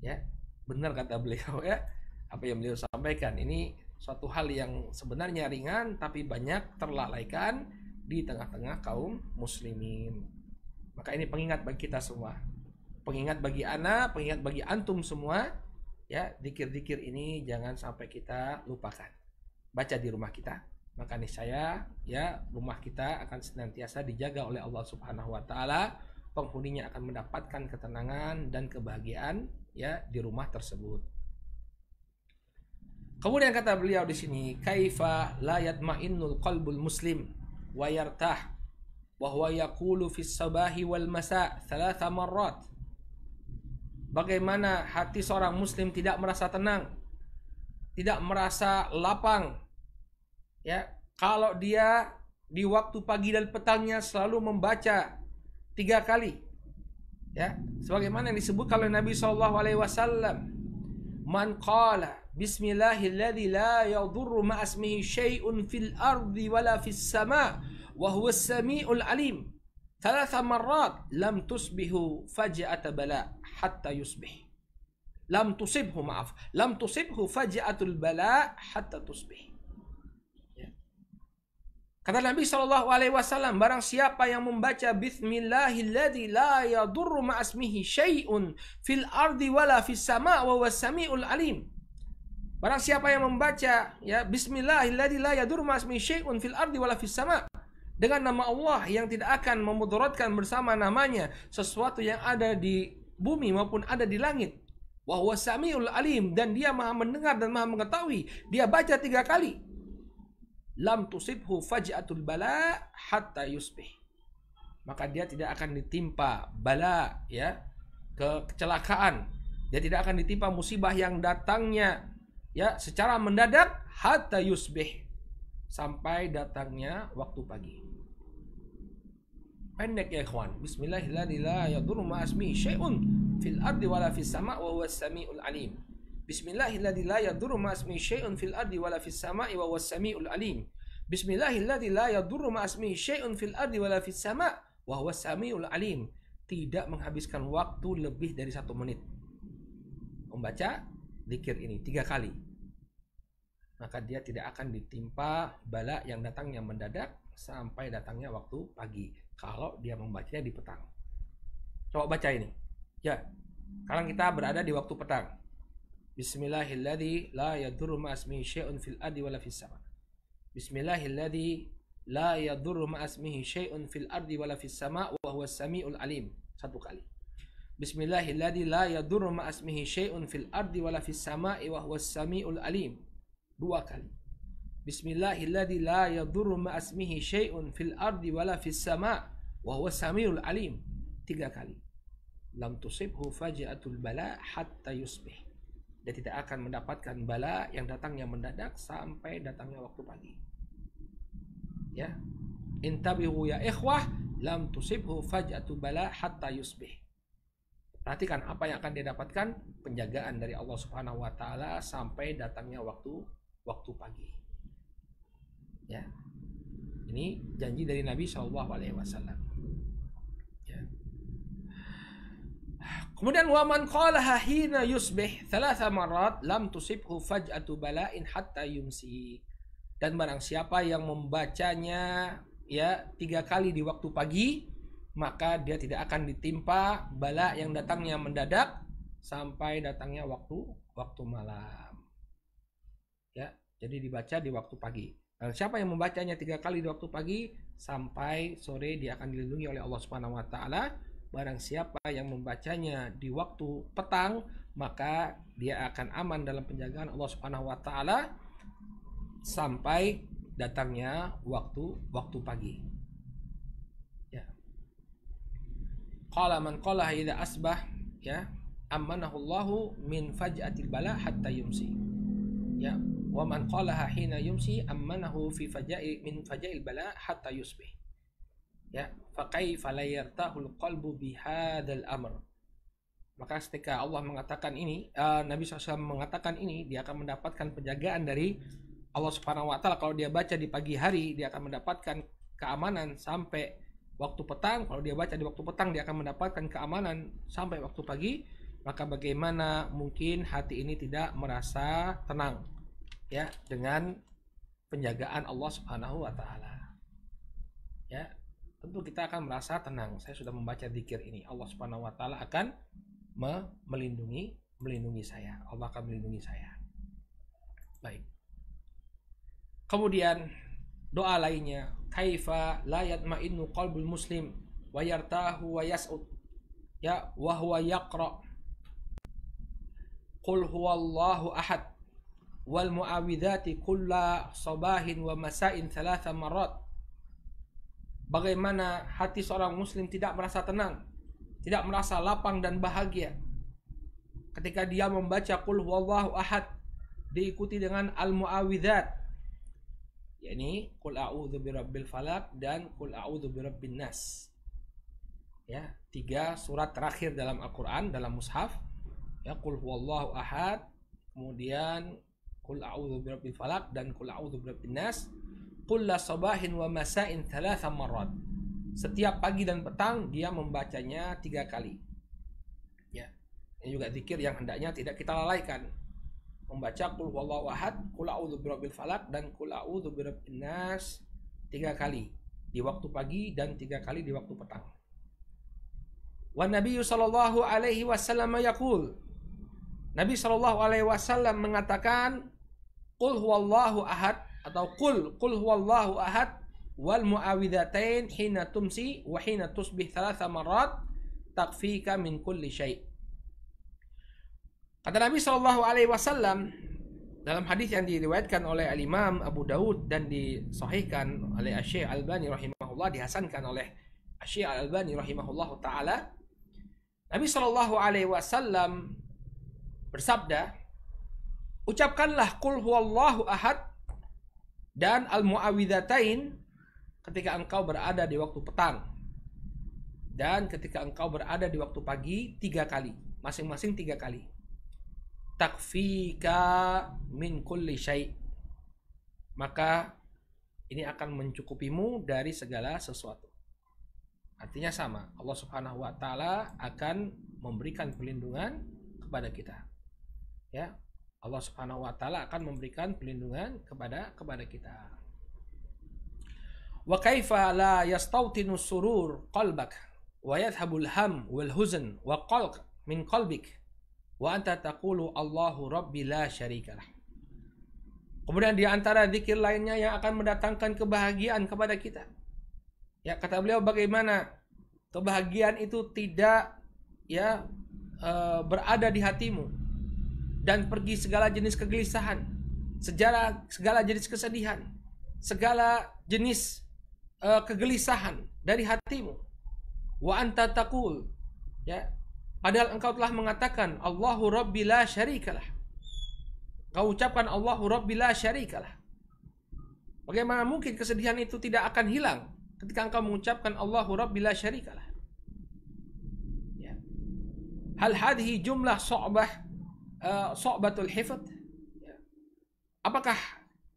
Ya, benar kata beliau ya. Apa yang beliau sampaikan ini suatu hal yang sebenarnya ringan tapi banyak terlalaikan di tengah-tengah kaum muslimin. Maka ini pengingat bagi kita semua. Pengingat bagi ana, pengingat bagi antum semua, ya, zikir-zikir ini jangan sampai kita lupakan. Baca di rumah kita, maka niscaya ya rumah kita akan senantiasa dijaga oleh Allah Subhanahu wa taala. Penghuninya akan mendapatkan ketenangan dan kebahagiaan ya di rumah tersebut. Kemudian kata beliau di sini, kaifa la yatma'innul qalbul muslim wa yartah wa huwa yaqulu fis sabahi wal masa' 3 marrat. Bagaimana hati seorang muslim tidak merasa tenang, tidak merasa lapang, ya, kalau dia di waktu pagi dan petangnya selalu membaca 3 kali, ya, sebagaimana yang disebutkan oleh Nabi SAW, man qala bismillahilladzi la yadurru ma'asmihi syai'un fil ardi wala fis sama' wa huwas sami'ul alim 3 marrat lam tusbihu faj'ata bala hatta yusbih. Lam tusibhu faj'atul bala hatta tusbih. Ya. Kata Nabi SAW, barang siapa yang membaca bismillahilladzi la yadurru ma'asmihi syai'un fil ardi wala fis sama' wa huwas sami'ul alim. Barang siapa yang membaca ya bismillahilladzi la yadurru ma'asmihi syai'un fil ardi wala fis sama', dengan nama Allah yang tidak akan memudaratkan bersama namanya sesuatu yang ada di bumi maupun ada di langit. Wa huwas samiul alim, dan dia maha mendengar dan maha mengetahui. Dia baca 3 kali. Lam tusibhu faj'atul bala hatta yusbih. Maka dia tidak akan ditimpa bala, ya, kecelakaan. Dia tidak akan ditimpa musibah yang datangnya ya secara mendadak hatta yusbih, sampai datangnya waktu pagi. Pendek ya ikhwan. Bismillahirrahmanirrahim. La yadurru ma'asmihi syai'un fil ardi wala fis sama' wa huwas sami'ul alim. Bismillahirrahmanirrahim. La yadurru ma'asmihi syai'un fil ardi wala fis sama'i wa huwas sami'ul alim. Bismillahirrahmanirrahim. La yadurru ma'asmihi syai'un fil ardi wala fis sama' wa huwas sami'ul alim. Tidak menghabiskan waktu lebih dari 1 menit membaca zikir ini 3 kali. Maka dia tidak akan ditimpa bala yang datangnya mendadak sampai datangnya waktu pagi kalau dia membacanya di petang. Coba baca ini. Ya, sekarang kita berada di waktu petang. Bismillahilladzi la yadurru ma'asmihi syai'un fil ardi wala fis sama'. Bismillahilladzi la yadurru ma'asmihi syai'un fil ardi wala fis sama' wa huwas sami'ul alim. 1 kali. Bismillahilladzi la yadurru ma'asmihi syai'un fil ardi wala fis sama'i wa huwas sami'ul alim. 2 kali. Bismillahilladzi la yadurru ma'asmihi syai'un fil ardi wala fis sama' wa huwas samiul alim. 3 kali. Lam tusibhu faj'atul bala hatta yusbih. Dia tidak akan mendapatkan bala yang datangnya mendadak sampai datangnya waktu pagi. Ya. Intabihu ya ikhwah, lam tusibhu faj'atul bala hatta yusbih. Perhatikan apa yang akan dia dapatkan, penjagaan dari Allah Subhanahu wa taala sampai datangnya waktu pagi. Ya. Ini janji dari Nabi SAW. Ya. Kemudian waman qalaha hina yusbih 3 marrat lam tusibhu faj'atu bala'in hatta yumsi. Dan barang siapa yang membacanya ya 3 kali di waktu pagi, maka dia tidak akan ditimpa bala yang datangnya mendadak sampai datangnya waktu malam. Ya, jadi dibaca di waktu pagi. Dan siapa yang membacanya 3 kali di waktu pagi sampai sore, dia akan dilindungi oleh Allah Subhanahu wa taala. Barang siapa yang membacanya di waktu petang, maka dia akan aman dalam penjagaan Allah Subhanahu wa taala sampai datangnya waktu pagi. Ya. Qala man qala idza asbah, ya, amanahu Allahu min faj'atil bala hatta yumsi. Ya, wa man qalaha hina yumsi ammanahu fi min faja'il bala hatta yusbih. Ya, fa kaifa la yartahul qalbu bihadzal amr. Maka ketika Allah mengatakan ini, Nabi SAW mengatakan ini, dia akan mendapatkan penjagaan dari Allah Subhanahu wa taala. Kalau dia baca di pagi hari, dia akan mendapatkan keamanan sampai waktu petang. Kalau dia baca di waktu petang, dia akan mendapatkan keamanan sampai waktu pagi. Maka bagaimana mungkin hati ini tidak merasa tenang ya dengan penjagaan Allah Subhanahu wa taala. Ya, tentu kita akan merasa tenang. Saya sudah membaca zikir ini. Allah Subhanahu wa taala akan melindungi saya. Allah akan melindungi saya. Baik. Kemudian doa lainnya, kaifa la yatma'innu qalbul muslim wa yartahu wa yas'ud ya wa huwa yaqra qul huwallahu ahad wal mu'awwidzati kulla sabahin wa masa'in 3 marrat. Bagaimana hati seorang muslim tidak merasa tenang, tidak merasa lapang dan bahagia ketika dia membaca qul huwallahu ahad diikuti dengan al-mu'awwidzat, yakni qul a'udzu birabbil falaq dan qul a'udzu birabbin nas. Ya, 3 surat terakhir dalam Al-Qur'an, dalam mushaf. Ya, qul huwallahu ahad, kemudian qul a'udzu birabbil falaq dan qul a'udzu birabbin nas. Kulla sabahin wa masa'in 3 marrat. Setiap pagi dan petang dia membacanya 3 kali. Ya. Ini juga zikir yang hendaknya tidak kita lalaikan. Membaca qul huwallahu ahad, qul a'udzu birabbil falaq dan qul a'udzu birabbin nas 3 kali di waktu pagi dan 3 kali di waktu petang. Wa Nabi sallallahu alaihi wasallam yaqul. Nabi sallallahu alaihi wasallam mengatakan qul huwallahu ahad atau qul huwallahu ahad wal mu'awwidzatain hina tumsi wa hina tusbih 3 marrat takfika min kulli syai'. Kata Nabi sallallahu alaihi wasallam dalam hadis yang diriwayatkan oleh Al-Imam Abu Daud dan disahihkan oleh Asy-Syaikh Al-Albani rahimahullah, dihasankan oleh Asy-Syaikh Al-Albani rahimahullahu taala, Nabi sallallahu alaihi wasallam bersabda, ucapkanlah qul huwallahu ahad dan al-mu'awwidzatain ketika engkau berada di waktu petang dan ketika engkau berada di waktu pagi 3 kali, masing-masing 3 kali. Takfika min kulli syai'. Maka ini akan mencukupimu dari segala sesuatu. Artinya sama, Allah Subhanahu wa taala akan memberikan perlindungan kepada kita. Ya, Allah Subhanahu wa taala akan memberikan perlindungan kepada kita. Wa kaifa la yastawtinu surur qalbak wa yadhhabul ham wal huzn wa qalq min qalbik wa anta taqulu Allahu rabbi la syarikalah. Kemudian di antara zikir lainnya yang akan mendatangkan kebahagiaan kepada kita. Ya, kata beliau, bagaimana kebahagiaan itu tidak berada di hatimu dan pergi segala jenis kegelisahan, segala jenis kesedihan, segala jenis kegelisahan dari hatimu. Wa anta taqul, ya, padahal engkau telah mengatakan Allahu rabbi la syarikalah. Kau ucapkan Allahu rabbi la syarikalah. Bagaimana mungkin kesedihan itu tidak akan hilang ketika engkau mengucapkan Allahu rabbi la syarikalah? Ya. Hal hadhihi jumlah so'batul hifd. Ya. Apakah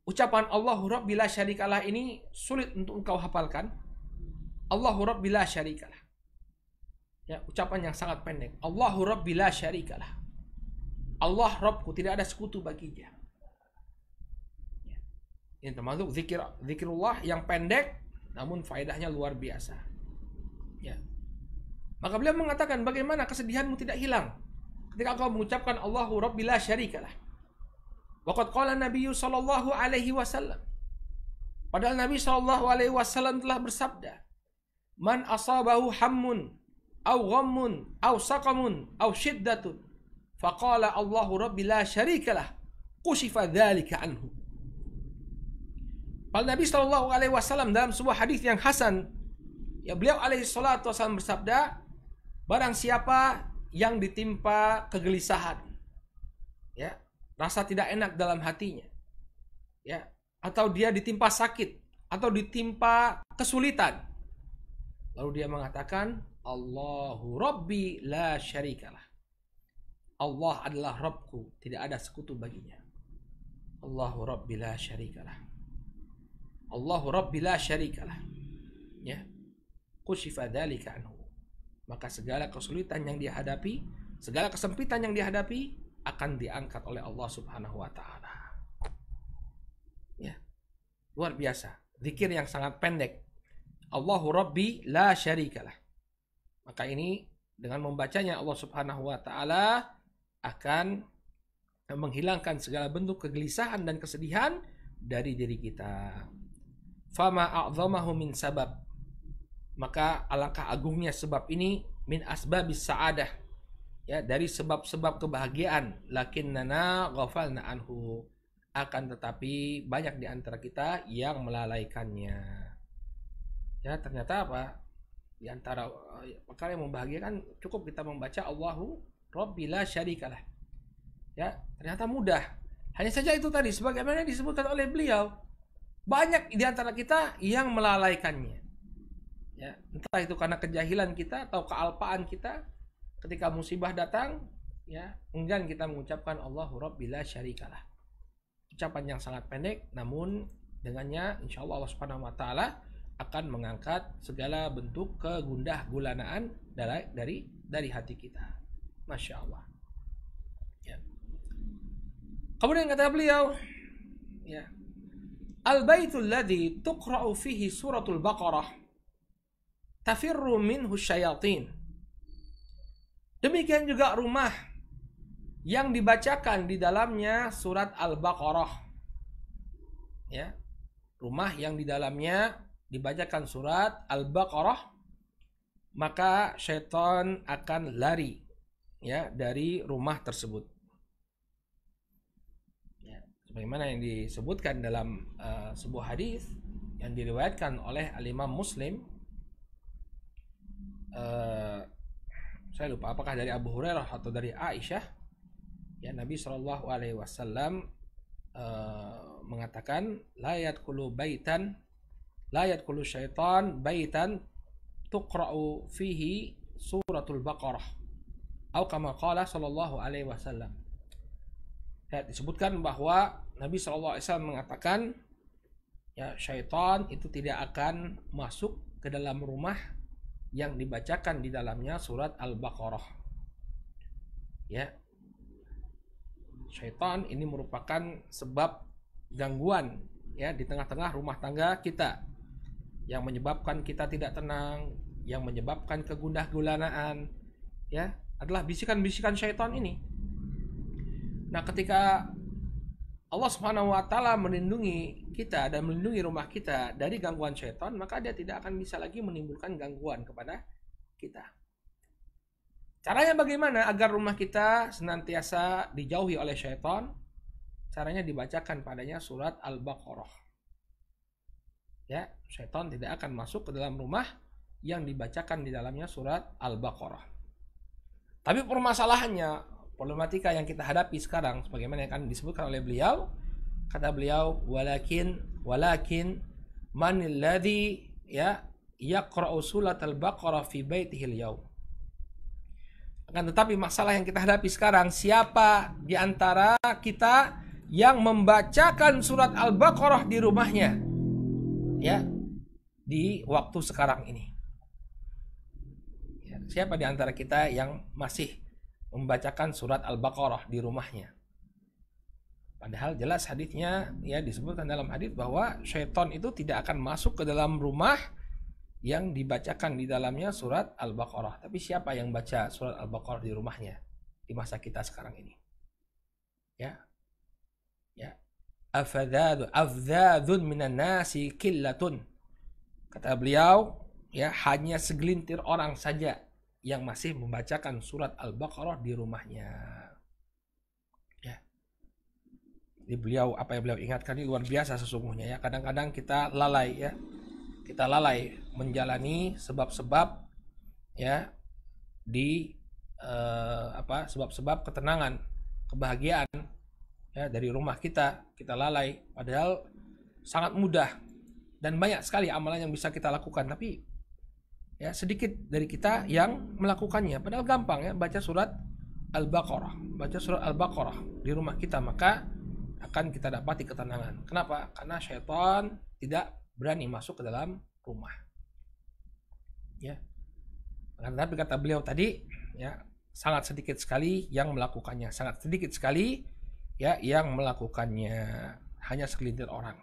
ucapan Allahu rabbi la syarikalah ini sulit untuk engkau hafalkan? Allahu rabbi la syarikalah. Ya, ucapan yang sangat pendek. Allahu rabbi la syarikalah. Allah Rabbku, tidak ada sekutu baginya. Ya. Ini termasuk zikirullah yang pendek namun faedahnya luar biasa. Ya. Maka beliau mengatakan, bagaimana kesedihanmu tidak hilang ketika engkau mengucapkan Allahu rabbi la syarikalah. Waqad qala Nabi sallallahu alaihi wasallam. Padahal Nabi sallallahu alaihi wasallam telah bersabda, man asabahu hammun aw ghammun aw saqamun aw syiddatun faqala Allahu rabbi la syarikalah kushifa dzalika anhu. Padahal Nabi sallallahu alaihi wasallam dalam sebuah hadis yang hasan, ya, beliau alaihi salatu wasallam bersabda, barang siapa yang ditimpa kegelisahan, ya, rasa tidak enak dalam hatinya, ya, atau dia ditimpa sakit, atau ditimpa kesulitan, lalu dia mengatakan, Allahu Rabbi la syarikalah. Allah adalah Rabbku, tidak ada sekutu baginya. Allahu Rabbi la syarikalah. Allahu Rabbi la syarikalah. Ya. Kushifa dzalika anhu. Maka segala kesulitan yang dia hadapi, segala kesempitan yang dihadapi akan diangkat oleh Allah Subhanahu wa taala. Ya. Luar biasa. Zikir yang sangat pendek. Allahu Rabbi la syarikalah. Maka ini dengan membacanya Allah Subhanahu wa taala akan menghilangkan segala bentuk kegelisahan dan kesedihan dari diri kita. Fama a'zamahu min sabab. Maka alangkah agungnya sebab ini min asbabis sa'adah. Ya, dari sebab-sebab kebahagiaan. Lakinnana ghafalna anhu. Akan tetapi banyak di antara kita yang melalaikannya. Ya, ternyata apa? Di antara perkara yang membahagiakan cukup kita membaca Allahu Rabbi la syarikalah. Ya, ternyata mudah. Hanya saja itu tadi sebagaimana disebutkan oleh beliau, banyak di antara kita yang melalaikannya. Ya, entah itu karena kejahilan kita atau kealpaan kita ketika musibah datang, ya, enggan kita mengucapkan Allahu Rabbi la syarikalah. Ucapan yang sangat pendek, namun dengannya insyaallah Allah Subhanahu wa taala akan mengangkat segala bentuk kegundah gulanaan dari hati kita. Masya Allah. Ya. Kemudian kata beliau, ya, al-baitul ladzi tuqra'u fihi suratul Baqarah tafirru minhu syayatin. Demikian juga rumah yang dibacakan di dalamnya surat Al-Baqarah. Ya. Rumah yang di dalamnya dibacakan surat Al-Baqarah, maka syaitan akan lari, ya, dari rumah tersebut. Ya, sebagaimana yang disebutkan dalam sebuah hadis yang diriwayatkan oleh Al-Imam Muslim, saya lupa apakah dari Abu Hurairah atau dari Aisyah, ya, Nabi Shallallahu Alaihi Wasallam mengatakan, la yadkhulu syaitan baitan tuqra'u fihi suratul Baqarah atau kama qala sallallahu alaihi wasallam. Ya, disebutkan bahwa Nabi sallallahu alaihi wasallam mengatakan, ya, syaitan itu tidak akan masuk ke dalam rumah yang dibacakan di dalamnya surat Al-Baqarah. Ya. Syaitan ini merupakan sebab gangguan, ya, di tengah-tengah rumah tangga kita, yang menyebabkan kita tidak tenang, yang menyebabkan kegundah gulanaan, ya, adalah bisikan-bisikan syaitan ini. Nah, ketika Allah Subhanahu wa taala melindungi kita dan melindungi rumah kita dari gangguan syaitan, maka dia tidak akan bisa lagi menimbulkan gangguan kepada kita. Caranya bagaimana agar rumah kita senantiasa dijauhi oleh syaitan? Caranya dibacakan padanya surat Al-Baqarah. Ya, syaitan tidak akan masuk ke dalam rumah yang dibacakan di dalamnya surat Al-Baqarah. Tapi permasalahannya, problematika yang kita hadapi sekarang, sebagaimana yang akan disebutkan oleh beliau, kata beliau, walakin manil ladzi, ya, yaqra'u surat Al-Baqarah fi baitihi al-yaum. Akan tetapi masalah yang kita hadapi sekarang, siapa di antara kita yang membacakan surat Al-Baqarah di rumahnya, ya, di waktu sekarang ini? Ya, siapa di antara kita yang masih membacakan surat Al-Baqarah di rumahnya? Padahal jelas hadisnya, ya, disebutkan dalam hadis bahwa syaitan itu tidak akan masuk ke dalam rumah yang dibacakan di dalamnya surat Al-Baqarah. Tapi siapa yang baca surat Al-Baqarah di rumahnya di masa kita sekarang ini? Ya. Ya. Afdadun minan nasi killatun. Kata beliau, ya, hanya segelintir orang saja yang masih membacakan surat Al-Baqarah di rumahnya. Ya. Jadi beliau, apa yang beliau ingatkan ini luar biasa sesungguhnya, ya. Kadang-kadang kita lalai, ya. Kita lalai menjalani sebab-sebab, ya, di sebab-sebab ketenangan, kebahagiaan ya dari rumah kita lalai, padahal sangat mudah dan banyak sekali amalan yang bisa kita lakukan, tapi ya sedikit dari kita yang melakukannya. Padahal gampang ya, baca surat Al-Baqarah di rumah kita, maka akan kita dapati ketenangan. Kenapa? Karena syaitan tidak berani masuk ke dalam rumah. Ya. Tapi kata beliau tadi, ya sangat sedikit sekali yang melakukannya, sangat sedikit sekali ya yang melakukannya, hanya segelintir orang.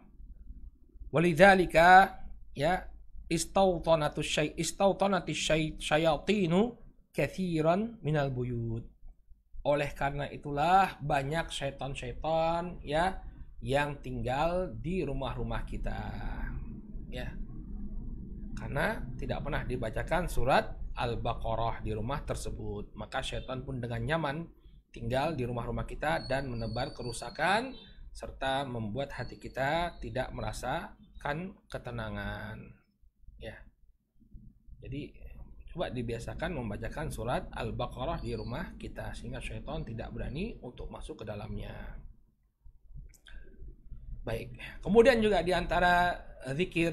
Walidzalika ya istautanatish syayatinu katsiran minal buyut. Oleh karena itulah banyak syaitan-syaitan ya yang tinggal di rumah-rumah kita. Ya. Karena tidak pernah dibacakan surat Al-Baqarah di rumah tersebut, maka syaitan pun dengan nyaman tinggal di rumah-rumah kita dan menebar kerusakan serta membuat hati kita tidak merasakan ketenangan. Ya. Jadi coba dibiasakan membacakan surat Al-Baqarah di rumah kita sehingga syaitan tidak berani untuk masuk ke dalamnya. Baik. Kemudian juga di antara zikir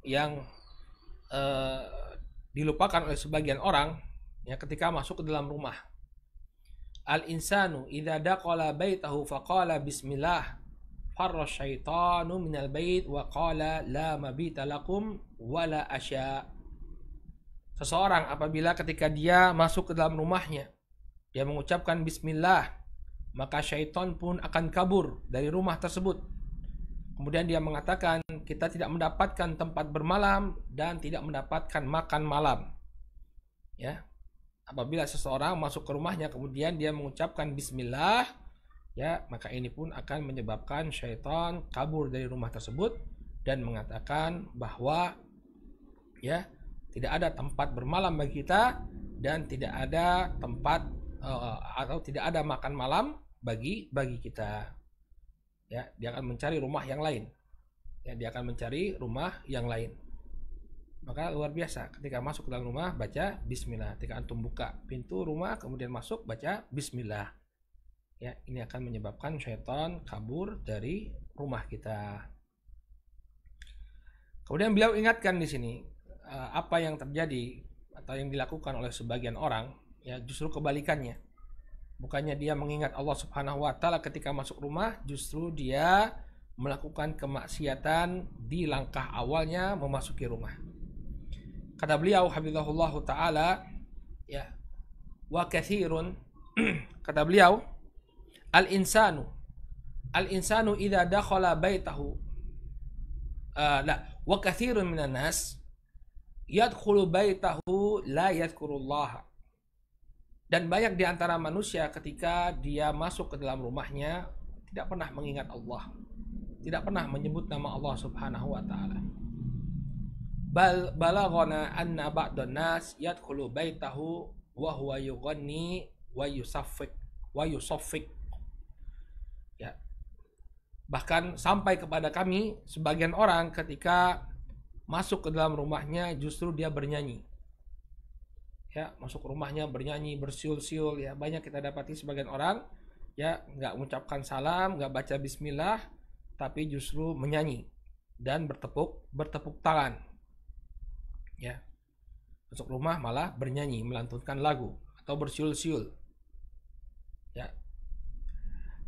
yang dilupakan oleh sebagian orang ya ketika masuk ke dalam rumah. Al-insanu idza daqala baitahu faqala bismillah farra syaitanu minal bait wa qala la mabita lakum wala asya. Seseorang apabila ketika dia masuk ke dalam rumahnya dia mengucapkan bismillah, maka syaitan pun akan kabur dari rumah tersebut. Kemudian dia mengatakan kita tidak mendapatkan tempat bermalam dan tidak mendapatkan makan malam. Ya. Apabila seseorang masuk ke rumahnya kemudian dia mengucapkan bismillah, ya, maka ini pun akan menyebabkan syaitan kabur dari rumah tersebut dan mengatakan bahwa ya, tidak ada tempat bermalam bagi kita dan tidak ada tempat atau tidak ada makan malam bagi kita. Ya, dia akan mencari rumah yang lain. Ya, dia akan mencari rumah yang lain. Maka luar biasa ketika masuk ke dalam rumah baca bismillah. Ketika antum buka pintu rumah kemudian masuk baca bismillah. Ya, ini akan menyebabkan syaitan kabur dari rumah kita. Kemudian beliau ingatkan di sini apa yang terjadi atau yang dilakukan oleh sebagian orang ya justru kebalikannya. Bukannya dia mengingat Allah Subhanahu wa taala ketika masuk rumah, justru dia melakukan kemaksiatan di langkah awalnya memasuki rumah. Kata beliau hafizahullahu taala ya, wa katsirun kata beliau al-insanu idza dakhala baitahu wa katsirun minan nas yadkhulu baitahu la yadhkurullah. Dan banyak di antara manusia ketika dia masuk ke dalam rumahnya tidak pernah mengingat Allah, tidak pernah menyebut nama Allah Subhanahu wa taala. Bal balaghana anna ba'dhan nas yadkhulu baitahu wa huwa yughanni wa yusaffik. Ya. Bahkan sampai kepada kami sebagian orang ketika masuk ke dalam rumahnya justru dia bernyanyi. Ya, masuk rumahnya bernyanyi, bersiul-siul ya. Banyak kita dapati sebagian orang ya nggak mengucapkan salam, nggak baca bismillah, tapi justru menyanyi dan bertepuk tangan. Ya. Masuk rumah malah bernyanyi, melantunkan lagu atau bersiul-siul. Ya.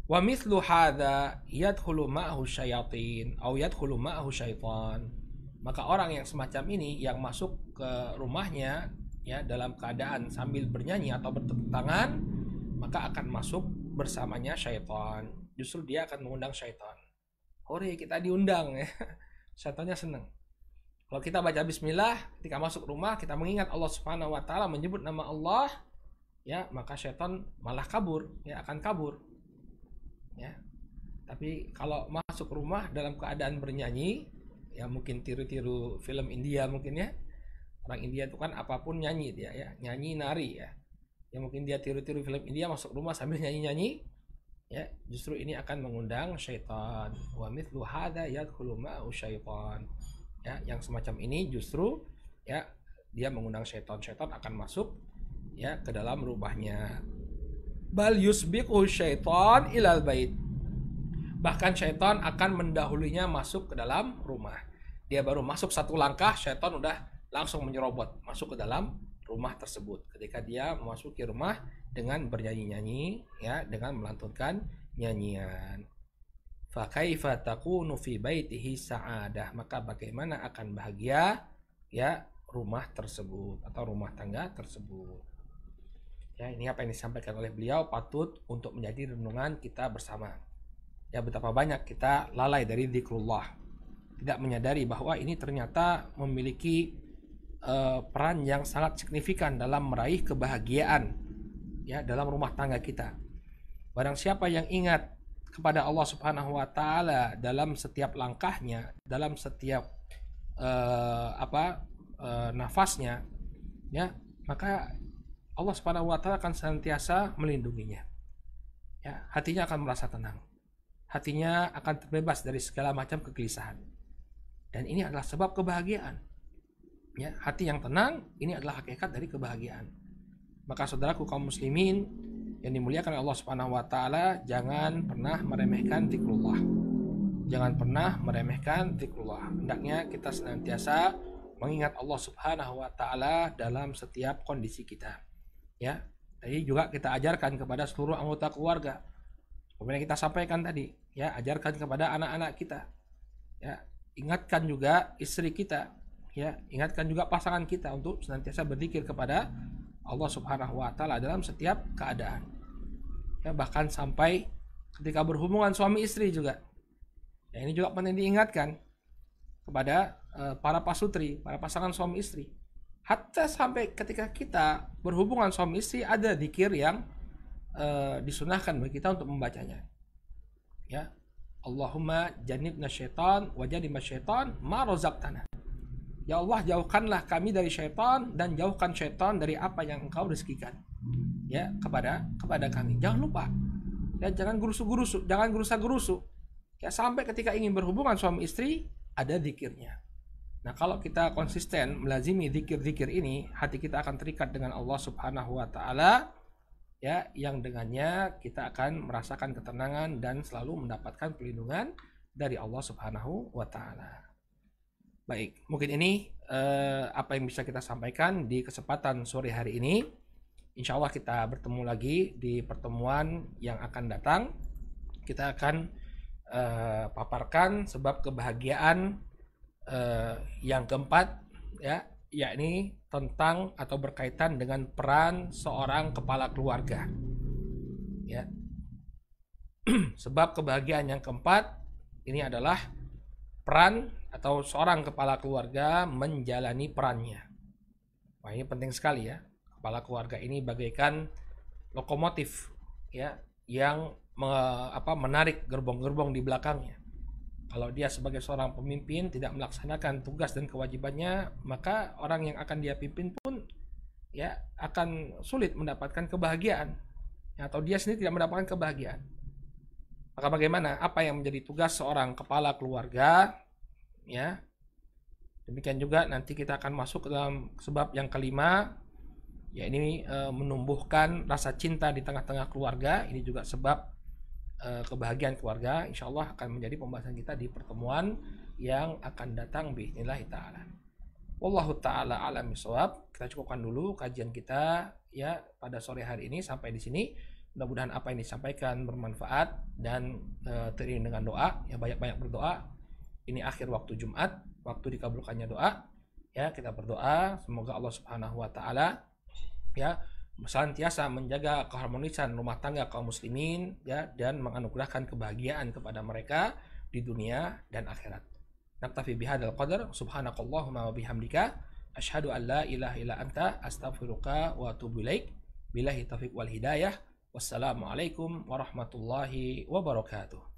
Wa mithlu hadza yadkhulu ma'ahu syayatin aw yadkhulu ma'ahu syaitan. Maka orang yang semacam ini yang masuk ke rumahnya ya dalam keadaan sambil bernyanyi atau bertepuk tangan, maka akan masuk bersamanya syaitan. Justru dia akan mengundang syaitan. Hore, kita diundang ya. Syaitannya senang. Kalau kita baca bismillah ketika masuk rumah, kita mengingat Allah Subhanahu wa taala, menyebut nama Allah, ya, maka syaitan malah kabur, ya akan kabur. Ya. Tapi kalau masuk rumah dalam keadaan bernyanyi, ya mungkin tiru-tiru film India mungkin ya. Orang India itu kan apapun nyanyi dia ya, nyanyi nari ya. Ya mungkin dia tiru-tiru film India masuk rumah sambil nyanyi-nyanyi. Ya, justru ini akan mengundang syaitan. Wa mithlu hadza yadkhulu ma'u syaitan. Ya, yang semacam ini justru ya dia mengundang syaitan. Syaitan akan masuk ya ke dalam rumahnya. Bal yusbiqu syaitan ilal bait. Bahkan syaitan akan mendahulunya masuk ke dalam rumah. Dia baru masuk satu langkah, syaitan udah langsung menyerobot masuk ke dalam rumah tersebut. Ketika dia memasuki rumah dengan bernyanyi-nyanyi, ya, dengan melantunkan nyanyian. Fa kaifa takunu fi baitihi sa'adah, maka bagaimana akan bahagia, ya, rumah tersebut atau rumah tangga tersebut. Ya, ini apa yang disampaikan oleh beliau patut untuk menjadi renungan kita bersama. Ya, betapa banyak kita lalai dari zikrullah, tidak menyadari bahwa ini ternyata memiliki peran yang sangat signifikan dalam meraih kebahagiaan, ya, dalam rumah tangga kita. Barang siapa yang ingat kepada Allah Subhanahu wa taala dalam setiap langkahnya, dalam setiap nafasnya, ya, maka Allah Subhanahu wa taala akan senantiasa melindunginya. Ya, hatinya akan merasa tenang. Hatinya akan terbebas dari segala macam kegelisahan. Dan ini adalah sebab kebahagiaan. Ya, hati yang tenang ini adalah hakikat dari kebahagiaan. Maka saudaraku kaum muslimin yang dimuliakan Allah Subhanahu wa taala, jangan pernah meremehkan zikrullah. Jangan pernah meremehkan zikrullah. Hendaknya kita senantiasa mengingat Allah Subhanahu wa taala dalam setiap kondisi kita. Ya, tadi juga kita ajarkan kepada seluruh anggota keluarga. Kemudian kita sampaikan tadi, ya, ajarkan kepada anak-anak kita. Ya, ingatkan juga istri kita, ya, ingatkan juga pasangan kita untuk senantiasa berzikir kepada Allah Subhanahu wa taala dalam setiap keadaan. Ya, bahkan sampai ketika berhubungan suami istri juga. Ya, ini juga penting diingatkan kepada para pasutri, para pasangan suami istri. Hatta sampai ketika kita berhubungan suami istri ada zikir yang disunahkan bagi kita untuk membacanya. Ya, Allahumma jannibna syaitan wa jannibna syaitan ma razaqtana. Ya Allah, jauhkanlah kami dari syaitan dan jauhkan syaitan dari apa yang Engkau rezekikan. Ya, kepada kami. Jangan lupa. Ya, jangan gerusu-gerusu, jangan gerusa-gerusu. Ya, sampai ketika ingin berhubungan suami istri ada zikirnya. Nah, kalau kita konsisten melazimi zikir-zikir ini, hati kita akan terikat dengan Allah Subhanahu wa taala, ya, yang dengannya kita akan merasakan ketenangan dan selalu mendapatkan perlindungan dari Allah Subhanahu wa taala. Baik, mungkin ini apa yang bisa kita sampaikan di kesempatan sore hari ini. Insya Allah kita bertemu lagi di pertemuan yang akan datang. Kita akan paparkan sebab kebahagiaan yang keempat, ya, yakni tentang atau berkaitan dengan peran seorang kepala keluarga. Ya. Sebab kebahagiaan yang keempat ini adalah peran atau seorang kepala keluarga menjalani perannya. Wah, ini penting sekali, ya. Kepala keluarga ini bagaikan lokomotif, ya, yang menarik gerbong-gerbong di belakangnya. Kalau dia sebagai seorang pemimpin tidak melaksanakan tugas dan kewajibannya, maka orang yang akan dia pimpin pun, ya, akan sulit mendapatkan kebahagiaan, ya, atau dia sendiri tidak mendapatkan kebahagiaan. Maka bagaimana? Apa yang menjadi tugas seorang kepala keluarga? Ya, demikian juga nanti kita akan masuk ke dalam sebab yang kelima, ya, ini menumbuhkan rasa cinta di tengah-tengah keluarga. Ini juga sebab kebahagiaan keluarga. Insya Allah akan menjadi pembahasan kita di pertemuan yang akan datang bi'idznillah ta'ala. Wallahu ta'ala alam bisawab. Kita cukupkan dulu kajian kita, ya, pada sore hari ini sampai di sini. Mudah-mudahan apa yang disampaikan bermanfaat dan teriring dengan doa, ya, banyak-banyak berdoa. Ini akhir waktu Jumat, waktu dikabulkannya doa. Ya, kita berdoa semoga Allah Subhanahu wa taala, ya, senantiasa menjaga keharmonisan rumah tangga kaum muslimin, ya, dan menganugerahkan kebahagiaan kepada mereka di dunia dan akhirat. Naktafi bihadzal qadar, subhanakallahumma wa bihamdika, asyhadu an la ilaha illa anta, astaghfiruka wa atubu ilaik. Billahi taufiq wal hidayah. Wassalamualaikum warahmatullahi wabarakatuh.